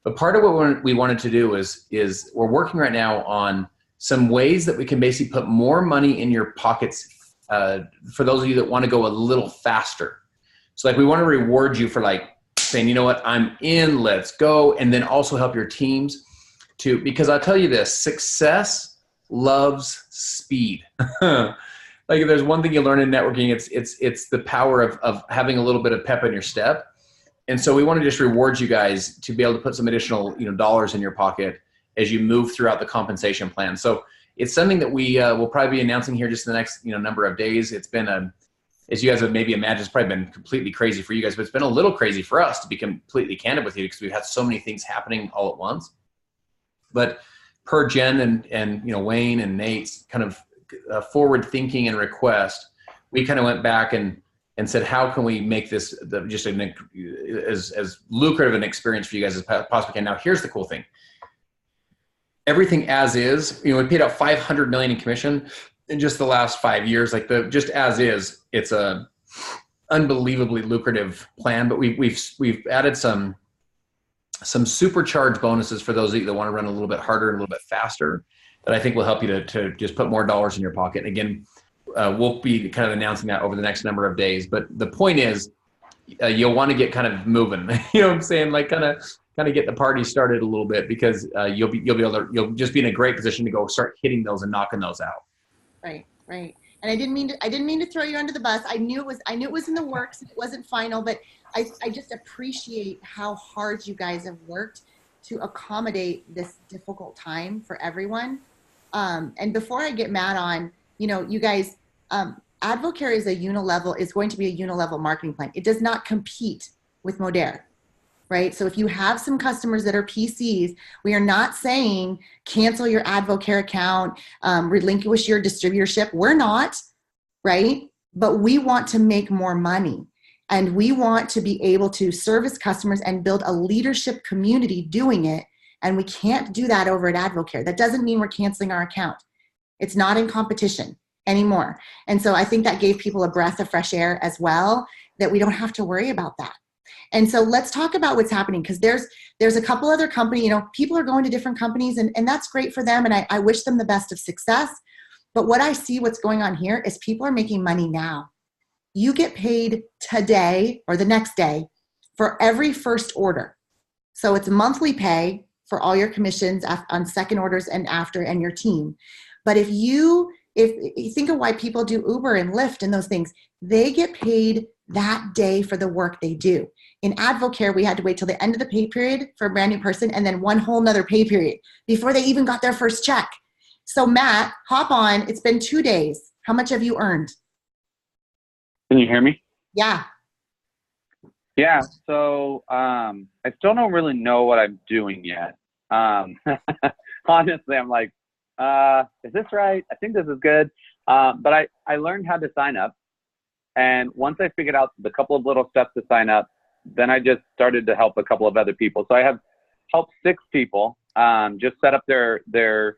Speaker 3: But part of what we wanted to do is we're working right now on some ways that we can basically put more money in your pockets for those of you that want to go a little faster. So like we want to reward you for like saying, you know what, I'm in, let's go. And then also help your teams because I'll tell you this, success loves speed. Like if there's one thing you learn in networking, it's the power of having a little bit of pep in your step. And so we want to just reward you guys to be able to put some additional, dollars in your pocket as you move throughout the compensation plan. So it's something that we will probably be announcing here just in the next, number of days. It's been as you guys have maybe imagined, it's probably been completely crazy for you guys, but it's been a little crazy for us, to be completely candid with you, because we've had so many things happening all at once. But per Jen and Wayne and Nate's kind of forward thinking and request, we kind of went back and said, how can we make this just as lucrative an experience for you guys as possibly can? Now, here's the cool thing. Everything as is, we paid out $500 million in commission in just the last 5 years. Like just as is, it's a unbelievably lucrative plan. But we've added some supercharged bonuses for those of you that want to run a little bit harder and a little bit faster, that I think will help you to just put more dollars in your pocket. And again, we'll be kind of announcing that over the next number of days. But the point is, you'll want to get kind of moving. You know what I'm saying? Like kind of get the party started a little bit, because you'll just be in a great position to go start hitting those and knocking those out.
Speaker 1: Right. And I didn't mean to throw you under the bus. I knew it was in the works. It wasn't final, but I just appreciate how hard you guys have worked to accommodate this difficult time for everyone. And before I get mad on, you guys, Advocare is going to be a unilevel marketing plan. It does not compete with Modere, right? So if you have some customers that are PCs, we are not saying cancel your Advocare account, relinquish your distributorship. We're not, right? But we want to make more money, and we want to be able to service customers and build a leadership community doing it. And we can't do that over at Advocare. That doesn't mean we're canceling our account. It's not in competition anymore. And so I think that gave people a breath of fresh air as well, that we don't have to worry about that. And so let's talk about what's happening, because there's a couple other companies, people are going to different companies, and that's great for them. And I wish them the best of success. But what I see what's going on here is people are making money now. You get paid today or the next day for every first order. So it's monthly pay for all your commissions on second orders and after, and your team. But if you think of why people do Uber and Lyft and those things, they get paid that day for the work they do. In Advocare, we had to wait till the end of the pay period for a brand new person, and then one whole nother pay period before they even got their first check. So Matt, hop on. It's been 2 days. How much have you earned?
Speaker 6: Can you hear me?
Speaker 1: Yeah.
Speaker 6: Yeah. So I still don't really know what I'm doing yet. Honestly, I'm like, is this right? I think this is good. But I learned how to sign up. And once I figured out the couple of little steps to sign up, then I just started to help a couple of other people. So I have helped 6 people just set up their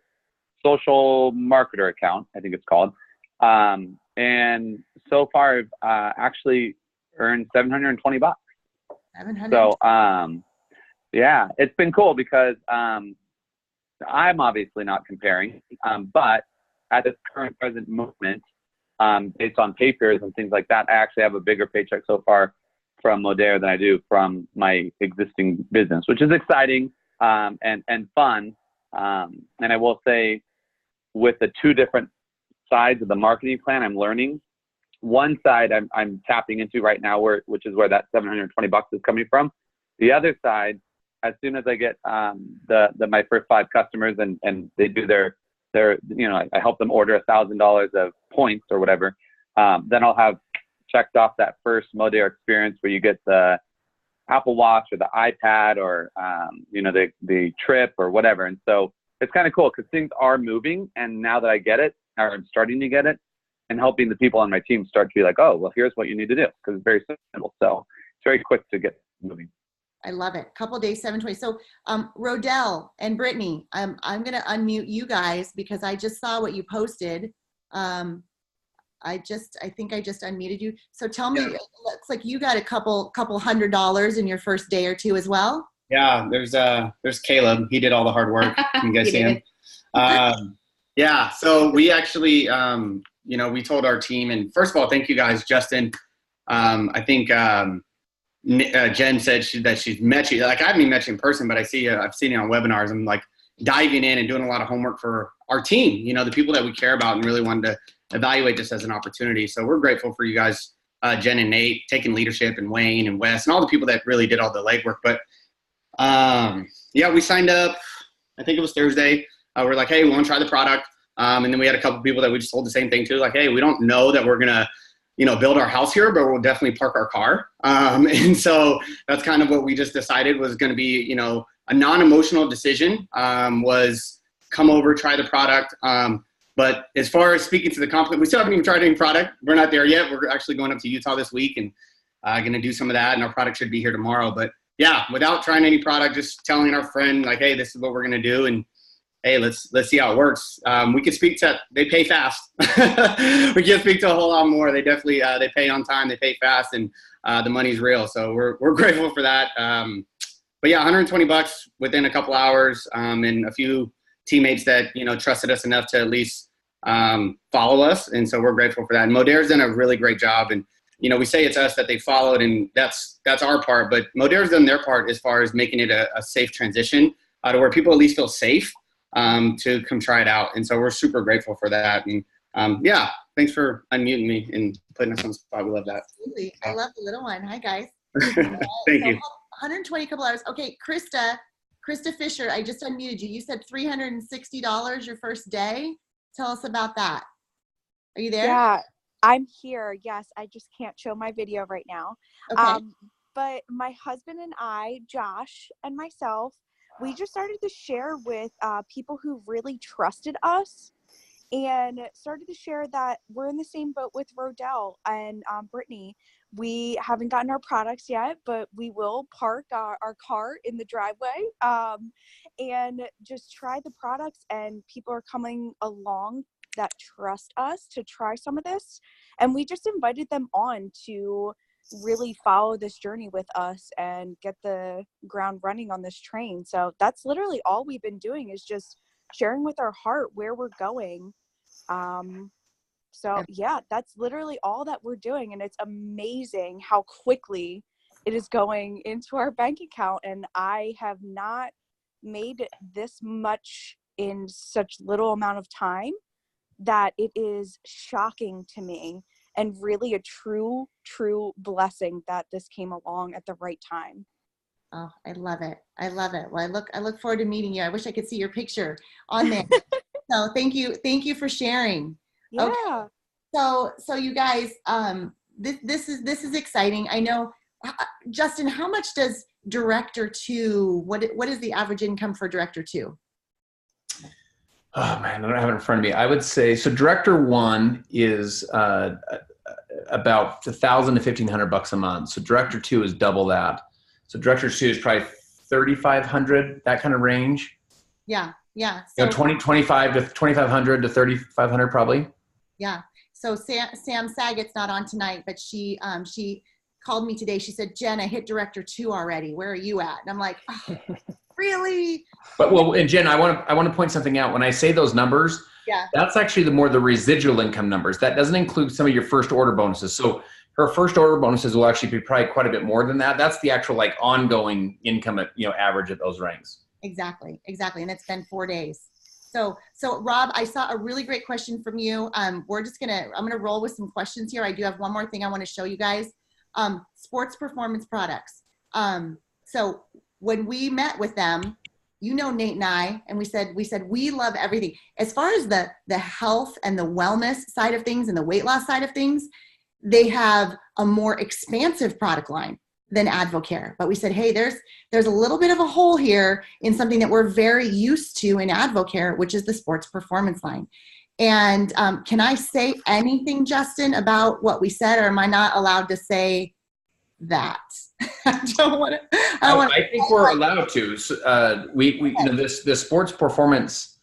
Speaker 6: social marketer account, I think it's called. And so far I've actually earned $720.
Speaker 1: 700.
Speaker 6: So yeah, it's been cool because I'm obviously not comparing, but at this present moment, based on pay periods and things like that, I actually have a bigger paycheck so far from Modere than I do from my existing business, which is exciting and fun. And I will say, with the 2 different sides of the marketing plan, I'm learning. One side I'm tapping into right now, which is where that $720 is coming from. The other side, as soon as I get my first 5 customers and they do their I help them order $1,000 of points or whatever, then I'll have checked off that first Modere experience where you get the Apple Watch or the iPad or the trip or whatever. And so it's kind of cool because things are moving, and now that I get it, or I'm starting to get it, and helping the people on my team start to be like, oh, well, here's what you need to do, because it's very simple. So it's very quick to get moving.
Speaker 1: I love it. Couple days, 7:20. So, Rodell and Brittany, I'm going to unmute you guys because I just saw what you posted. I think I just unmuted you. So tell me, it looks like you got a couple $100 in your first day or two as well.
Speaker 7: Yeah, there's Caleb. He did all the hard work. You guys see him? Yeah. So we actually, we told our team, and first of all, thank you guys, Justin. I think Jen said that she's met you. Like I haven't even met you in person, but I've seen you on webinars. I'm like diving in and doing a lot of homework for our team. The people that we care about, and really wanted to evaluate this as an opportunity. So we're grateful for you guys, Jen and Nate, taking leadership, and Wayne and Wes, and all the people that really did all the legwork. But we signed up. I think it was Thursday. We're like, hey, we want to try the product. And then we had a couple people that we just told the same thing to, like, hey, we don't know that we're gonna, build our house here, but we'll definitely park our car. And so that's kind of what we just decided was going to be, a non-emotional decision. Was come over, try the product. But as far as speaking to the company, we still haven't even tried any product. We're not there yet. We're actually going up to Utah this week and going to do some of that. And our product should be here tomorrow. But yeah, without trying any product, just telling our friend like, hey, this is what we're going to do. And hey, let's see how it works. We could speak to, they pay fast. We can't speak to a whole lot more. They definitely, they pay on time, they pay fast, and the money's real. So we're grateful for that. But yeah, $120 within a couple hours, and a few teammates that, trusted us enough to at least follow us. And so we're grateful for that. And Modaire's done a really great job. And, we say it's us that they followed, and that's our part, but Modaire's done their part as far as making it a safe transition to where people at least feel safe to come try it out. And so we're super grateful for that. And thanks for unmuting me and putting us on the spot. We love that.
Speaker 1: Absolutely. I love the little one. Hi guys.
Speaker 7: Thank you.
Speaker 1: 120 couple hours. Okay. Krista Fisher, I just unmuted you. You said $360 your first day. Tell us about that. Are you there?
Speaker 8: Yeah, I'm here. Yes. I just can't show my video right now.
Speaker 1: Okay.
Speaker 8: But my husband and I, Josh and myself, we just started to share with people who really trusted us, and started to share that we're in the same boat with Rodell and Brittany. We haven't gotten our products yet, but we will park our car in the driveway and just try the products. And people are coming along that trust us to try some of this. And we just invited them on to really follow this journey with us and get the ground running on this train. So that's literally all we've been doing, is just sharing with our heart where we're going. So yeah, that's literally all that we're doing. And it's amazing how quickly it is going into our bank account. And I have not made this much in such little amount of time that it is shocking to me. And really a true blessing that this came along at the right time.
Speaker 1: Oh, I love it. I love it. Well, I look forward to meeting you. I wish I could see your picture on there. So thank you for sharing.
Speaker 8: Yeah.
Speaker 1: Okay. So you guys, this is exciting. I know, Justin, how much does Director 2, what is the average income for Director 2?
Speaker 3: Oh man, I don't have it in front of me. I would say, so Director 1 is about $1,000 to $1,500 a month. So Director 2 is double that. So Director 2 is probably $3,500, that kind of range.
Speaker 1: Yeah.
Speaker 3: So 25 to 2,500 to 3,500 probably.
Speaker 1: Yeah. So Sam Saget's not on tonight, but she called me today. She said, Jen, I hit Director 2 already. Where are you at? And I'm like, oh, really?
Speaker 3: But and Jen, I want to point something out. When I say those numbers, that's actually the residual income numbers. That doesn't include some of your first order bonuses. So her first order bonuses will actually be probably quite a bit more than that. That's the actual ongoing income at average at those ranks.
Speaker 1: Exactly. And it's been 4 days. So Rob, I saw a really great question from you. I'm gonna roll with some questions here. I do have one more thing I want to show you guys. Sports performance products. So when we met with them, Nate and I, and we said we love everything. As far as the health and the wellness side of things and the weight loss side of things, they have a more expansive product line than Advocare. But we said, hey, there's a little bit of a hole here in something that we're very used to in Advocare, which is the sports performance line. And can I say anything, Justin, about what we said, or am I not allowed to say that? I don't want to. I
Speaker 3: think we're allowed to. So, we this sports performance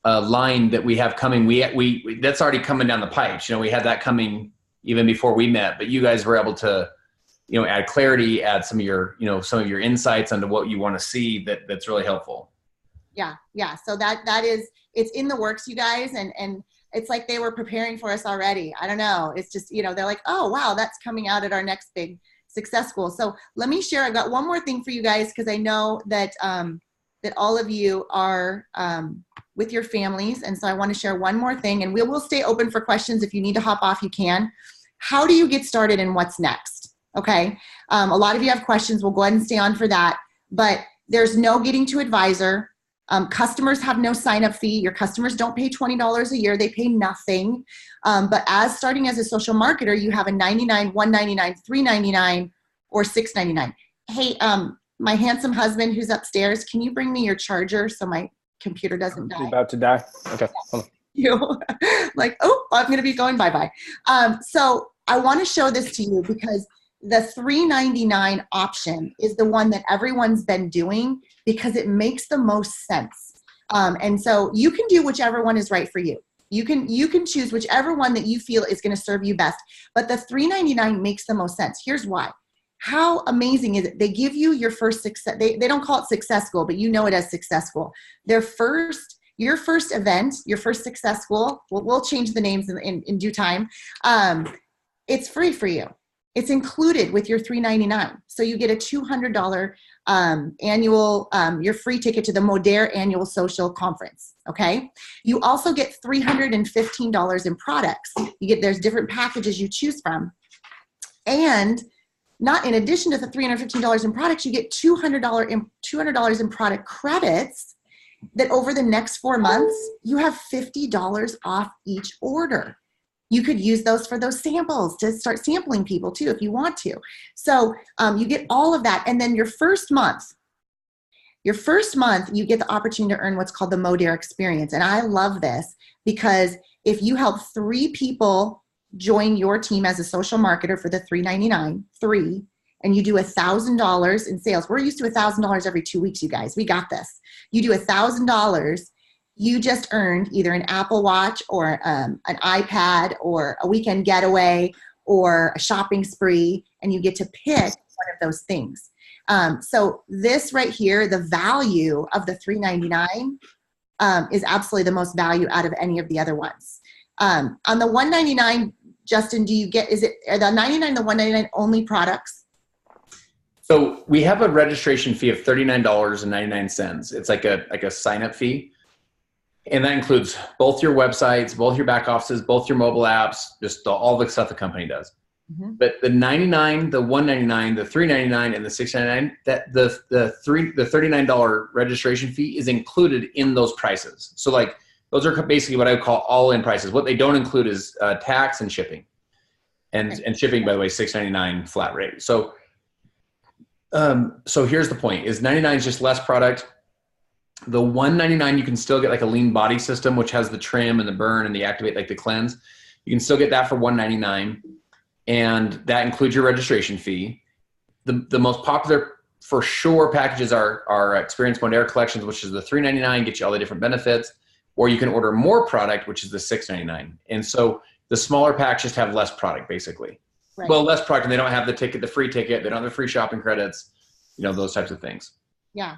Speaker 3: line that we have coming. We that's already coming down the pipes. We had that coming even before we met. But you guys were able to, add clarity, add some of your insights onto what you want to see. That's really helpful.
Speaker 1: Yeah. So that is, it's in the works, you guys, and it's like they were preparing for us already. I don't know. It's just, they're like, oh wow, that's coming out at our next big success school. So let me share. I've got one more thing for you guys, because I know that that all of you are with your families, and so I want to share one more thing, and we will stay open for questions. If you need to hop off, you can. How do you get started, and what's next? Okay. A lot of you have questions. We'll go ahead and stay on for that. But there's no getting to advisor. Customers have no sign-up fee. Your customers don't pay $20 a year. They pay nothing. But starting as a social marketer, you have a $99, $199, $399, or $699. Hey, my handsome husband who's upstairs, can you bring me your charger so my computer doesn't die?
Speaker 2: You're about to die? Okay. Hold on.
Speaker 1: You like, oh, I'm going to be going bye-bye. So I want to show this to you because the $399 option is the one that everyone's been doing because it makes the most sense. And so you can do whichever one is right for you. You can choose whichever one that you feel is going to serve you best. But the $399 makes the most sense. Here's why. How amazing is it? They give you your first success. They don't call it success goal, but you know it as success goal. Your first event, your first success goal, we'll change the names in due time. It's free for you. It's included with your $399. So you get a $200 annual, your free ticket to the Modere Annual Social Conference. Okay. You also get $315 in products. There's different packages you choose from. And not in addition to the $315 in products, you get $200 in product credits that over the next 4 months, you have $50 off each order. You could use those for those samples to start sampling people too, if you want to. So you get all of that. And then your first month, you get the opportunity to earn what's called the Modere Experience. And I love this because if you help 3 people join your team as a social marketer for the $399, and you do $1,000 in sales. We're used to $1,000 every 2 weeks, you guys. We got this. You do $1,000, you just earned either an Apple Watch or an iPad or a weekend getaway or a shopping spree, and you get to pick one of those things. So this right here, the value of the $399 is absolutely the most value out of any of the other ones. On the $199, Justin, are the $99 and the $199 only products?
Speaker 3: So we have a registration fee of $39.99. It's like a sign-up fee. And that includes both your websites, both your back offices, both your mobile apps, just all the stuff the company does. Mm-hmm. But the $99, the $199, the $399, and the $699, that the $39 registration fee is included in those prices. So like those are basically what I would call all-in prices. What they don't include is tax and shipping. And shipping, by the way, $699 flat rate. So here's the point: is $99 is just less product. The $199, you can still get like a lean body system, which has the trim and the burn and the activate, like the cleanse. You can still get that for $199, and that includes your registration fee. The most popular for sure packages are Experience Modere Collections, which is the $399, get you all the different benefits, or you can order more product, which is the $699. And so the smaller packs just have less product, basically. Right. Well, less product, and they don't have the free ticket, they don't have the free shopping credits, those types of things.
Speaker 1: Yeah.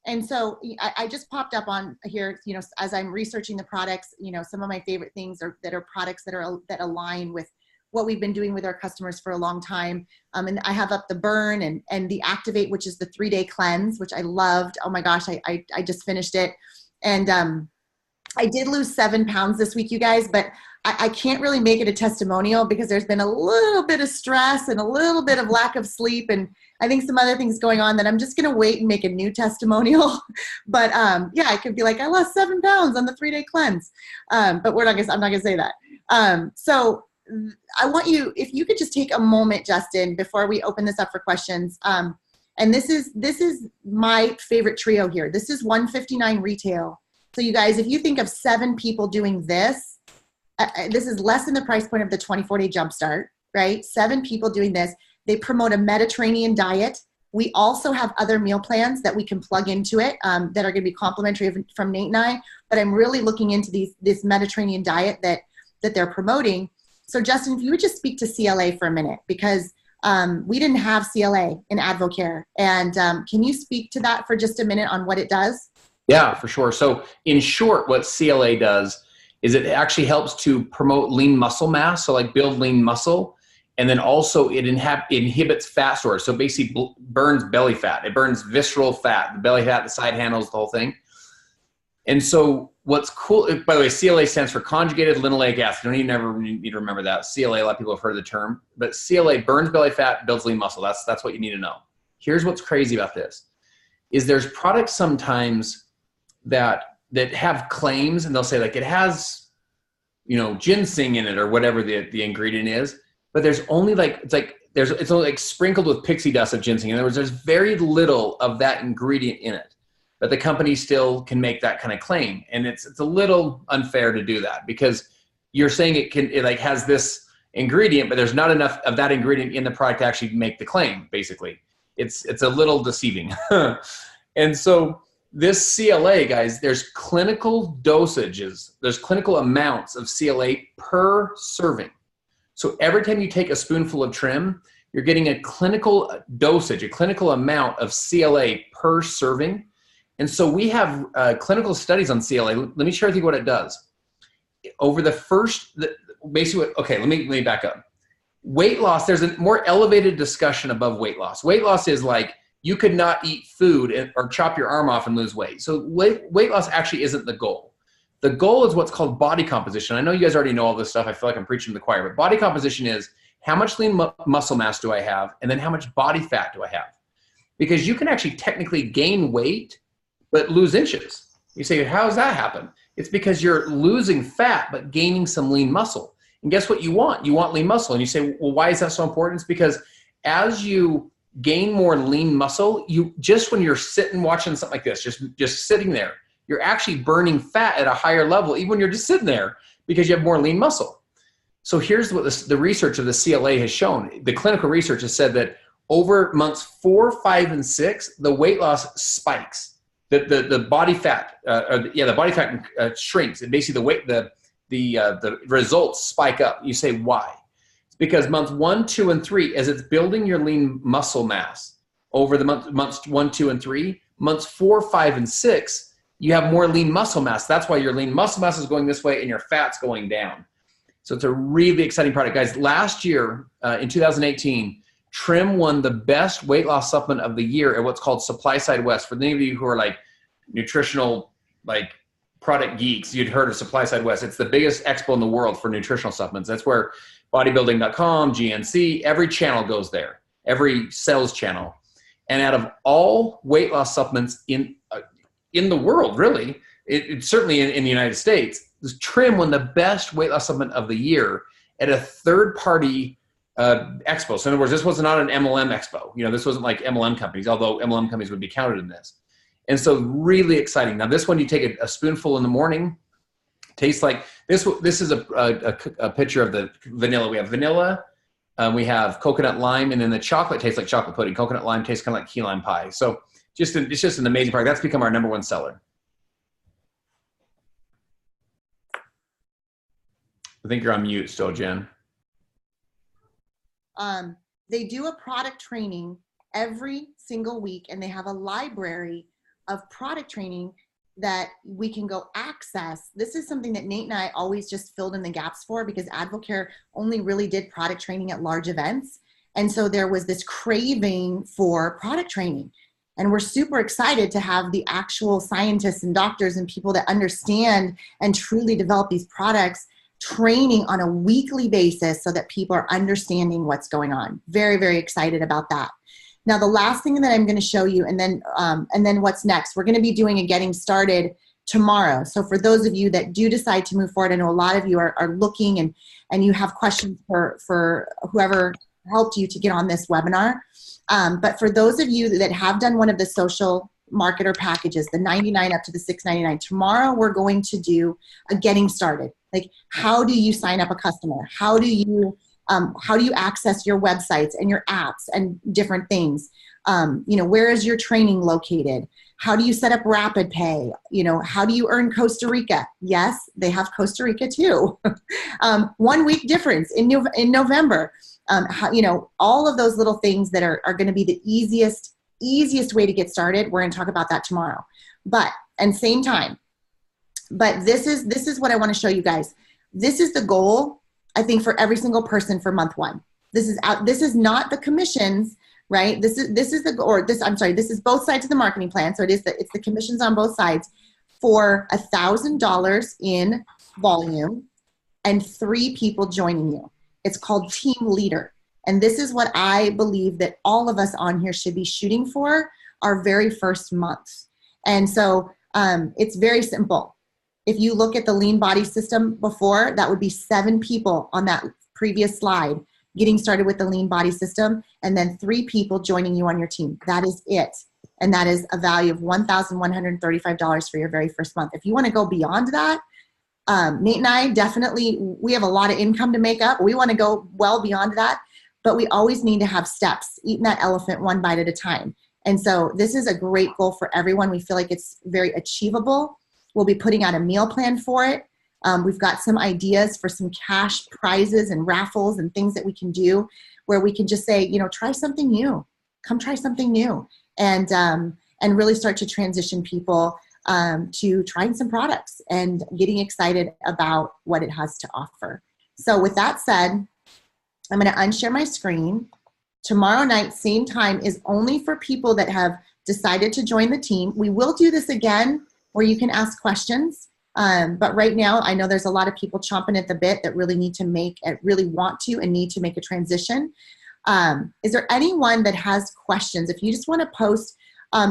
Speaker 1: And so I just popped up on here, as I'm researching the products, some of my favorite things are products that align with what we've been doing with our customers for a long time. And I have up the Burn and the Activate, which is the 3-day cleanse, which I loved. Oh my gosh, I just finished it. And I did lose 7 pounds this week, you guys, but I can't really make it a testimonial because there's been a little bit of stress and a little bit of lack of sleep. And I think some other things going on that I'm just going to wait and make a new testimonial. But yeah, I could be like, I lost 7 pounds on the 3-day cleanse. But I'm not going to say that. So I want you, if you could just take a moment, Justin, before we open this up for questions. And this is my favorite trio here. This is $159 retail. So you guys, if you think of 7 people doing this, this is less than the price point of the 24-day jumpstart, right? 7 people doing this. They promote a Mediterranean diet. We also have other meal plans that we can plug into it that are going to be complimentary from Nate and I. But I'm really looking into this Mediterranean diet that they're promoting. So Justin, if you would just speak to CLA for a minute, because we didn't have CLA in Advocare. And can you speak to that for just a minute on what it does?
Speaker 3: Yeah, for sure. So in short, what CLA does is it actually helps to promote lean muscle mass. So like build lean muscle. And then also it inhibits fat storage. So basically burns belly fat. It burns visceral fat, the belly fat, the side handles, the whole thing. And so what's cool, by the way, CLA stands for conjugated linoleic acid. You don't even ever need to remember that. CLA, a lot of people have heard the term, but CLA burns belly fat, builds lean muscle. That's what you need to know. Here's what's crazy about this, is there's products sometimes that have claims, and they'll say like it has, ginseng in it or whatever the ingredient is, but there's only it's only like sprinkled with pixie dust of ginseng. In other words, there's very little of that ingredient in it, but the company still can make that kind of claim. And it's a little unfair to do that, because you're saying it has this ingredient, but there's not enough of that ingredient in the product to actually make the claim. Basically, it's a little deceiving. And so this CLA, guys, there's clinical dosages, there's clinical amounts of CLA per serving. So every time you take a spoonful of trim, you're getting a clinical dosage, a clinical amount of CLA per serving. And so we have clinical studies on CLA. Let me share with you what it does. Over the let me back up. Weight loss, there's a more elevated discussion above weight loss. Weight loss is like you could not eat food or chop your arm off and lose weight. So weight loss actually isn't the goal. The goal is what's called body composition. I know you guys already know all this stuff. I feel like I'm preaching to the choir, but body composition is how much lean muscle mass do I have, and then how much body fat do I have? Because you can actually technically gain weight but lose inches. You say, how does that happen? It's because you're losing fat but gaining some lean muscle. And guess what you want? You want lean muscle. And you say, well, why is that so important? It's because as you gain more lean muscle, when you're sitting watching something like this, just sitting there, you're actually burning fat at a higher level, even when you're just sitting there, because you have more lean muscle. So here's what the research of the CLA has shown. The clinical research has said that over months 4, 5, and 6, the weight loss spikes. The body fat, the body fat shrinks, and basically the results spike up. You say why? It's because month 1, 2, and 3, as it's building your lean muscle mass over the months 1, 2, and 3, months 4, 5, and 6. You have more lean muscle mass. That's why your lean muscle mass is going this way and your fat's going down. So it's a really exciting product. Guys, last year, in 2018, Trim won the best weight loss supplement of the year at what's called Supply Side West. For any of you who are like nutritional, like product geeks, you'd heard of Supply Side West. It's the biggest expo in the world for nutritional supplements. That's where bodybuilding.com, GNC, every channel goes there, every sales channel. And out of all weight loss supplements in the world, really, it certainly in the United States, Trim won the best weight loss supplement of the year at a third-party expo. So in other words, this was not an MLM expo. This wasn't like MLM companies, although MLM companies would be counted in this. And so really exciting. Now this one, you take a spoonful in the morning, tastes like this. This is a picture of the vanilla. We have vanilla, we have coconut lime, and then the chocolate tastes like chocolate pudding. Coconut lime tastes kind of like key lime pie. So it's just an amazing product. That's become our #1 seller. I think you're on mute still, Jen.
Speaker 1: They do a product training every single week, and they have a library of product training that we can go access. This is something that Nate and I always just filled in the gaps for, because Advocare only really did product training at large events. And so there was this craving for product training. And we're super excited to have the actual scientists and doctors and people that understand and truly develop these products training on a weekly basis so that people are understanding what's going on. Very, very excited about that. Now, the last thing that I'm going to show you, and then what's next, we're going to be doing a getting started tomorrow. So for those of you that do decide to move forward, I know a lot of you are looking and you have questions for whoever helped you to get on this webinar. But for those of you that have done one of the social marketer packages, the $99 up to the $699, tomorrow we're going to do a getting started. Like, how do you sign up a customer? How do you How do you access your websites and your apps and different things? Where is your training located? How do you set up Rapid Pay? How do you earn Costa Rica? Yes, they have Costa Rica too. 1 week difference in November. All of those little things that are going to be the easiest way to get started. We're going to talk about that tomorrow. Same time. But this is what I want to show you guys. This is the goal, I think, for every single person for month 1. This is not the commissions, right? This is both sides of the marketing plan. So it's the commissions on both sides for $1,000 in volume and 3 people joining you. It's called Team Leader. And this is what I believe that all of us on here should be shooting for our very first month. And so it's very simple. If you look at the lean body system before, that would be 7 people on that previous slide getting started with the lean body system, and then 3 people joining you on your team. That is it. And that is a value of $1,135 for your very first month. If you want to go beyond that, Nate and I definitely, we have a lot of income to make up. We want to go well beyond that, but we always need to have steps, eating that elephant one bite at a time. And so this is a great goal for everyone. We feel like it's very achievable. We'll be putting out a meal plan for it. We've got some ideas for some cash prizes and raffles and things that we can do where we can just say, try something new. Come try something new. And really start to transition people to trying some products and getting excited about what it has to offer. So with that said, I'm going to unshare my screen. Tomorrow night, same time, is only for people that have decided to join the team. We will do this again where you can ask questions. But right now, I know there's a lot of people chomping at the bit that really really want to and need to make a transition. Is there anyone that has questions? If you just want to post,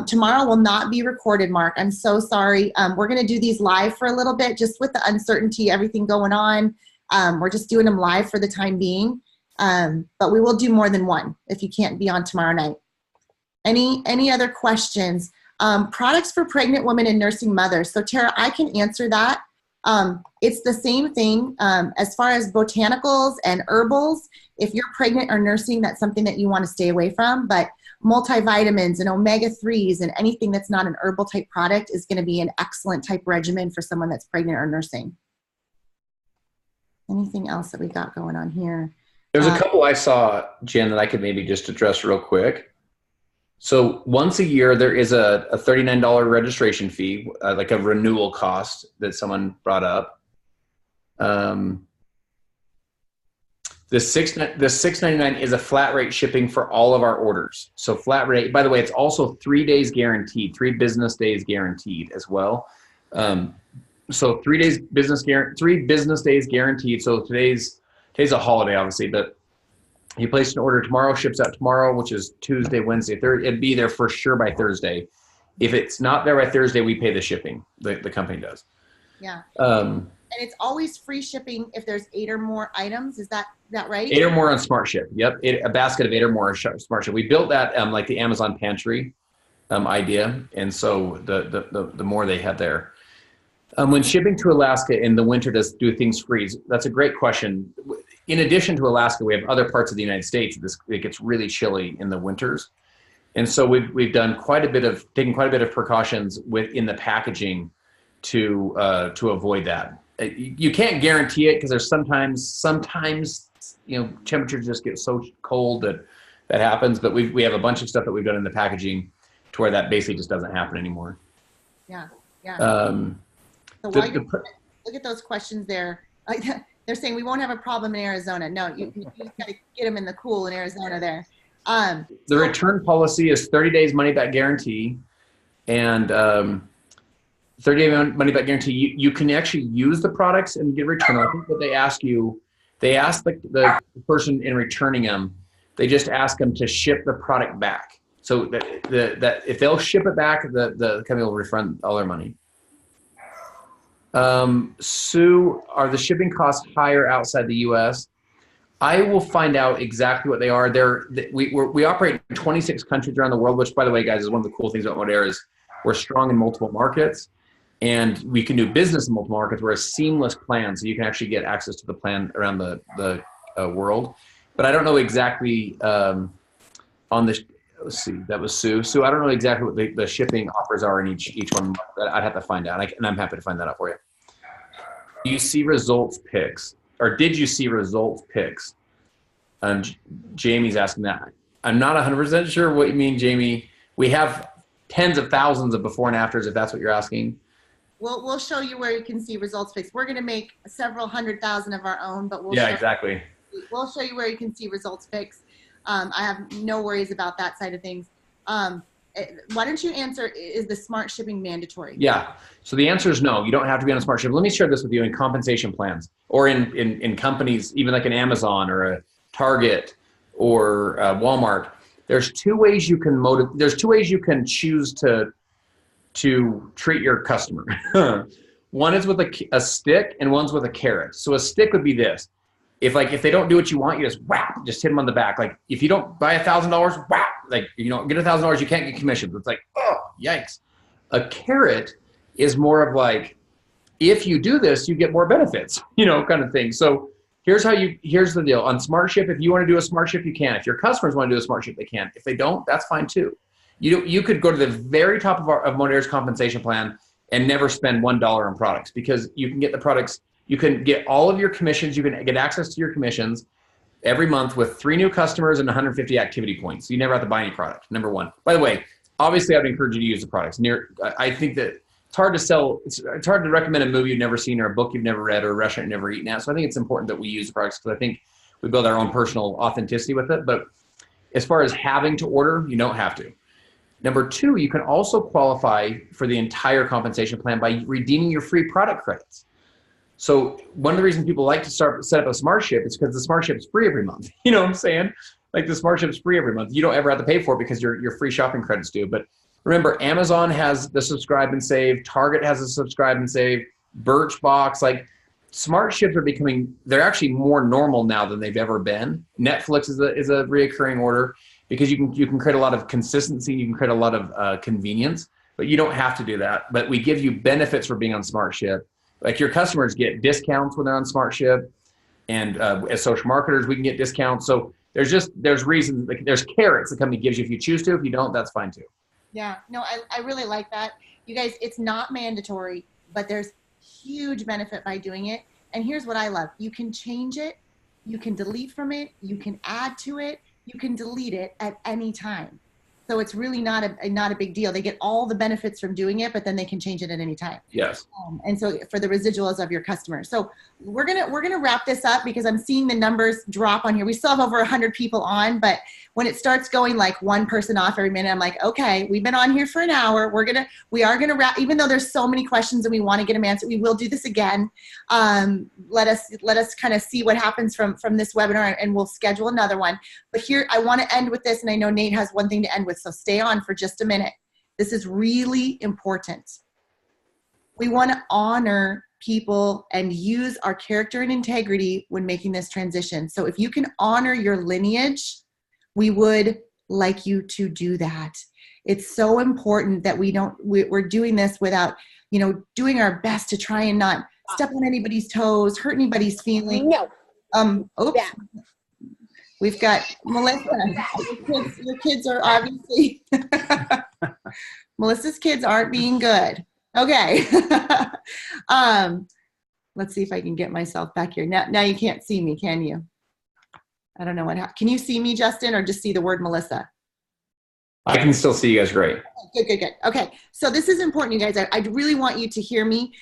Speaker 1: tomorrow will not be recorded, Mark. I'm so sorry. We're going to do these live for a little bit, just with the uncertainty, everything going on. We're just doing them live for the time being. But we will do more than one if you can't be on tomorrow night. Any other questions? Products for pregnant women and nursing mothers. So Tara, I can answer that. It's the same thing as far as botanicals and herbals. If you're pregnant or nursing, that's something that you want to stay away from. But multivitamins and omega-3s and anything that's not an herbal type product is going to be an excellent type regimen for someone that's pregnant or nursing. Anything else that we got going on here?
Speaker 3: There's a couple I saw, Jen, that I could maybe just address real quick. So once a year, there is a $39 registration fee, like a renewal cost that someone brought up. The $6.99 is a flat rate shipping for all of our orders. So flat rate, by the way, it's also 3 days guaranteed, 3 business days guaranteed as well. So 3 business days guaranteed. So today's a holiday, obviously, but you place an order tomorrow, ships out tomorrow, which is Tuesday, Wednesday, Thursday. It'd be there for sure by Thursday. If it's not there by Thursday, we pay the shipping. The company does.
Speaker 1: Yeah. And it's always free shipping if there's 8 or more items. Is that right?
Speaker 3: 8 or more on Smart Ship. Yep. A basket of 8 or more on Smart Ship. We built that like the Amazon pantry idea, and so the more they have there. When shipping to Alaska in the winter, do things freeze? That's a great question. In addition to Alaska, we have other parts of the United States. It gets really chilly in the winters. And so we've done taken quite a bit of precautions in the packaging to avoid that. You can't guarantee it because there's sometimes temperatures just get so cold that happens. But we have a bunch of stuff that we've done in the packaging to where that basically just doesn't happen anymore.
Speaker 1: Yeah. So while you look at those questions there, they're saying we won't have a problem in Arizona. No, you just got to get them in the cool in Arizona there.
Speaker 3: The return policy is 30 days money back guarantee, and 30-day money back guarantee. You can actually use the products and get a return. I think what they ask the person in returning them, they just ask them to ship the product back. So that if they'll ship it back, the company will refund all their money. Sue, are the shipping costs higher outside the U.S.? I will find out exactly what they are. We operate in 26 countries around the world, which, by the way, guys, is one of the cool things about Modere is we're strong in multiple markets, and we can do business in multiple markets. We're a seamless plan, so you can actually get access to the plan around the world. but I don't know exactly on the. Let's see, that was Sue. Sue, I don't know exactly what the shipping offers are in each one. I'd have to find out, and I'm happy to find that out for you. Do you see results picks, or did you see results picks? Jamie's asking that. I'm not 100% sure what you mean, Jamie. We have tens of thousands of before and afters, if that's what you're asking.
Speaker 1: We'll show you where you can see results picks. We're going to make several 100,000 of our own, but we'll
Speaker 3: exactly.
Speaker 1: We'll show you where you can see results picks. I have no worries about that side of things. Why don't you answer, is the smart shipping mandatory?
Speaker 3: Yeah. So the answer is no. You don't have to be on a smart ship. Let me share this with you in compensation plans or in companies, even like an Amazon or a Target or Walmart. There's two ways you can There's two ways you can choose to treat your customer. One is with a stick and one's with a carrot. So a stick would be this. If they don't do what you want, you just whap, just hit them on the back. Like if you don't buy $1,000, whap, like you don't get $1,000, you can't get commissions. It's like, oh, yikes. A carrot is more of like, if you do this, you get more benefits, kind of thing. So here's the deal. On SmartShip, if you want to do a SmartShip, you can. If your customers want to do a SmartShip, they can. If they don't, that's fine too. You could go to the very top of Monair's compensation plan and never spend $1 on products, because you can get the products. You can get all of your commissions. You can get access to your commissions every month with 3 new customers and 150 activity points. So you never have to buy any product, number one. By the way, obviously I'd encourage you to use the products. I think that it's hard to sell. It's hard to recommend a movie you've never seen or a book you've never read or a restaurant you've never eaten at. So I think it's important that we use the products, because I think we build our own personal authenticity with it. But as far as having to order, you don't have to. Number 2, you can also qualify for the entire compensation plan by redeeming your free product credits. So one of the reasons people like to set up a SmartShip is because the SmartShip is free every month. You know what I'm saying? Like the SmartShip is free every month. You don't ever have to pay for it because your free shopping credits do. But remember, Amazon has the subscribe and save. Target has a subscribe and save. Birchbox, like SmartShips are they're actually more normal now than they've ever been. Netflix is a reoccurring order because you can create a lot of consistency. You can create a lot of convenience, but you don't have to do that. But we give you benefits for being on SmartShip. Like your customers get discounts when they're on SmartShip, and as social marketers, we can get discounts. So there's reasons, like there's carrots the company gives you if you choose to. If you don't, that's fine too.
Speaker 1: Yeah, no, I really like that. You guys, it's not mandatory, but there's huge benefit by doing it. And here's what I love. You can change it. You can delete from it. You can add to it. You can delete it at any time. So it's really not a big deal. They get all the benefits from doing it, but then they can change it at any time.
Speaker 3: Yes.
Speaker 1: And so for the residuals of your customers. So we're gonna wrap this up because I'm seeing the numbers drop on here. We still have over 100 people on, but when it starts going like one person off every minute, I'm like, okay, we've been on here for an hour. We are gonna wrap. Even though there's so many questions and we want to get them answered, we will do this again. Let us kind of see what happens from this webinar, and we'll schedule another one. But here, I want to end with this, and I know Nate has one thing to end with. So stay on for just a minute. This is really important. We want to honor people and use our character and integrity when making this transition. So if you can honor your lineage, we would like you to do that. It's so important that we're doing this without, doing our best to try and not step on anybody's toes, hurt anybody's feelings.
Speaker 8: No.
Speaker 1: Oops.
Speaker 8: Yeah.
Speaker 1: We've got Melissa. Your kids are obviously, Melissa's kids aren't being good. Okay. Let's see if I can get myself back here. Now you can't see me, can you? I don't know what happened. Can you see me, Justin, or just see the word Melissa?
Speaker 3: I can still see you guys great.
Speaker 1: Good. Okay. So this is important, you guys. I really want you to hear me.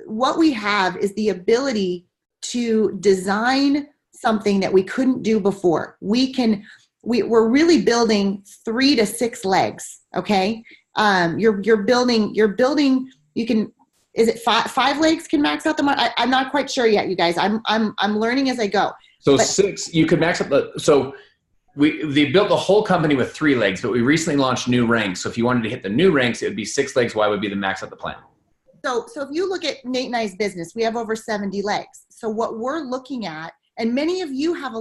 Speaker 1: What we have is the ability to design something that we couldn't do before. We're really building 3 to 6 legs. Okay. You're building, you can, is it 5 legs can max out the market? I'm not quite sure yet, you guys. I'm learning as I go.
Speaker 3: So 6, you could max up they built the whole company with 3 legs, but we recently launched new ranks. So if you wanted to hit the new ranks, it would be 6 legs. Why would be the max of the plan?
Speaker 1: So if you look at Nate and I's business, we have over 70 legs. So what we're looking at, and many of you have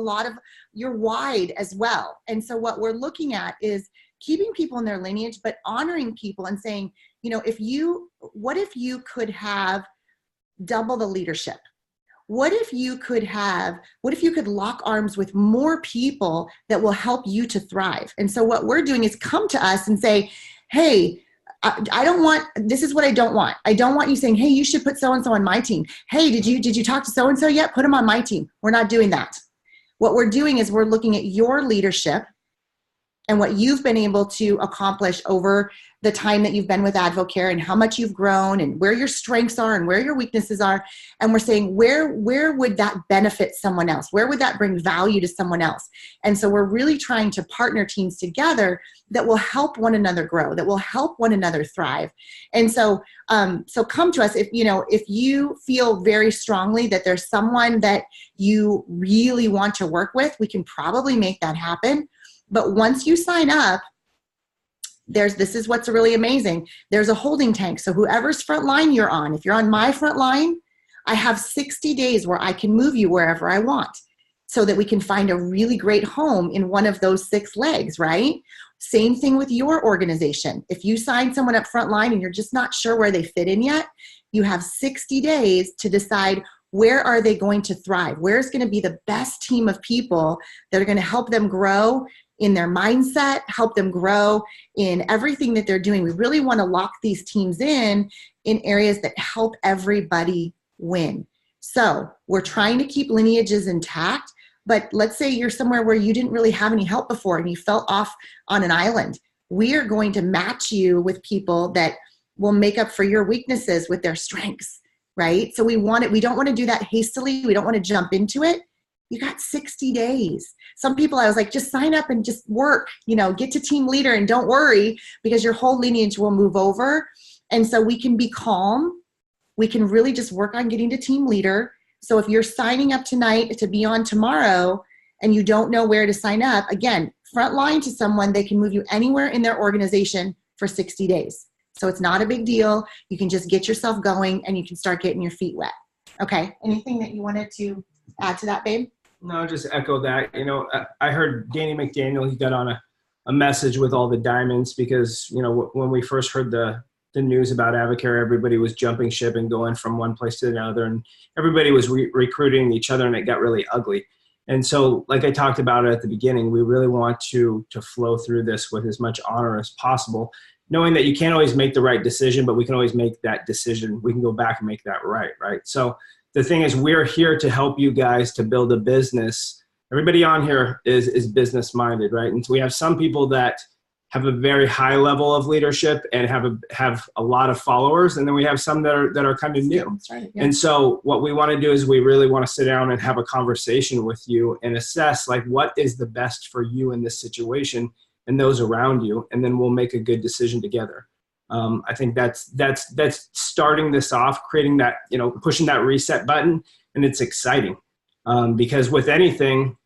Speaker 1: you're wide as well. And so what we're looking at is keeping people in their lineage, but honoring people and saying, what if you could have double the leadership? what if you could lock arms with more people that will help you to thrive? And so what we're doing is come to us and say, hey, this is what I don't want. I don't want you saying, hey, you should put so-and-so on my team. Hey, did you talk to so-and-so yet? Put them on my team. We're not doing that. What we're doing is we're looking at your leadership and what you've been able to accomplish over the time that you've been with Advocare and how much you've grown and where your strengths are and where your weaknesses are. And we're saying, where would that benefit someone else? Where would that bring value to someone else? And so we're really trying to partner teams together that will help one another grow, that will help one another thrive. And so, so come to us if you feel very strongly that there's someone that you really want to work with, we can probably make that happen. But once you sign up, this is what's really amazing. There's a holding tank. So whoever's front line you're on, if you're on my front line, I have 60 days where I can move you wherever I want so that we can find a really great home in one of those 6 legs, right? Same thing with your organization. If you sign someone up front line and you're just not sure where they fit in yet, you have 60 days to decide where are they going to thrive? Where's going to be the best team of people that are going to help them grow in their mindset, help them grow in everything that they're doing. We really want to lock these teams in areas that help everybody win. So we're trying to keep lineages intact, but let's say you're somewhere where you didn't really have any help before and you felt off on an island. We are going to match you with people that will make up for your weaknesses with their strengths, right? So we don't want to do that hastily. We don't want to jump into it. You got 60 days. Some people, I was like, just sign up and just work, get to team leader and don't worry because your whole lineage will move over. And so we can be calm. We can really just work on getting to team leader. So if you're signing up tonight to be on tomorrow and you don't know where to sign up, again, front line to someone, they can move you anywhere in their organization for 60 days. So it's not a big deal. You can just get yourself going and you can start getting your feet wet. Okay. Anything that you wanted to add to that, babe?
Speaker 2: No, just echo that. I heard Danny McDaniel, he got on a message with all the diamonds because, when we first heard the news about Advocare, everybody was jumping ship and going from one place to another, and everybody was recruiting each other, and it got really ugly. And so, like I talked about at the beginning, we really want to flow through this with as much honor as possible, knowing that you can't always make the right decision, but we can always make that decision. We can go back and make that right? So the thing is, we're here to help you guys to build a business. Everybody on here is business minded, right? And so we have some people that have a very high level of leadership and have a lot of followers, and then we have some that are kind of new.
Speaker 1: That's right, yeah.
Speaker 2: And so what we want to do is we really want to sit down and have a conversation with you and assess what is the best for you in this situation and those around you, and then we'll make a good decision together. I think that's starting this off, creating that, pushing that reset button, and it's exciting because with anything,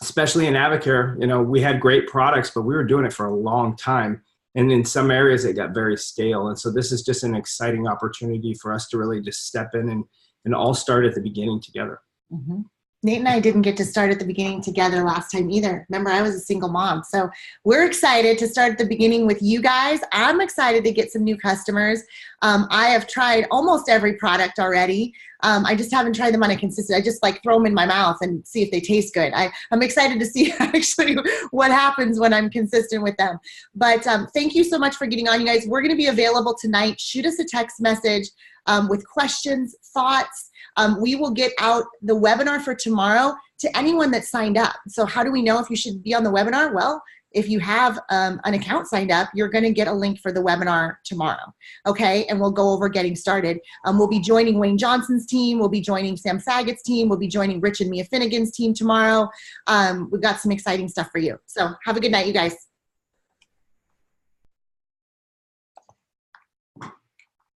Speaker 2: especially in Advocare, we had great products, but we were doing it for a long time, and in some areas it got very stale. And so this is just an exciting opportunity for us to really just step in and all start at the beginning together.
Speaker 1: Mm-hmm. Nate and I didn't get to start at the beginning together last time either. Remember, I was a single mom. So we're excited to start at the beginning with you guys. I'm excited to get some new customers. I have tried almost every product already. I just haven't tried them on a consistent. I just throw them in my mouth and see if they taste good. I'm excited to see actually what happens when I'm consistent with them. But thank you so much for getting on, you guys. We're going to be available tonight. Shoot us a text message with questions, thoughts. We will get out the webinar for tomorrow to anyone that signed up. So how do we know if you should be on the webinar? Well, if you have an account signed up, you're going to get a link for the webinar tomorrow. Okay, and we'll go over getting started. We'll be joining Wayne Johnson's team. We'll be joining Sam Saget's team. We'll be joining Rich and Mia Finnegan's team tomorrow. We've got some exciting stuff for you. So have a good night, you guys.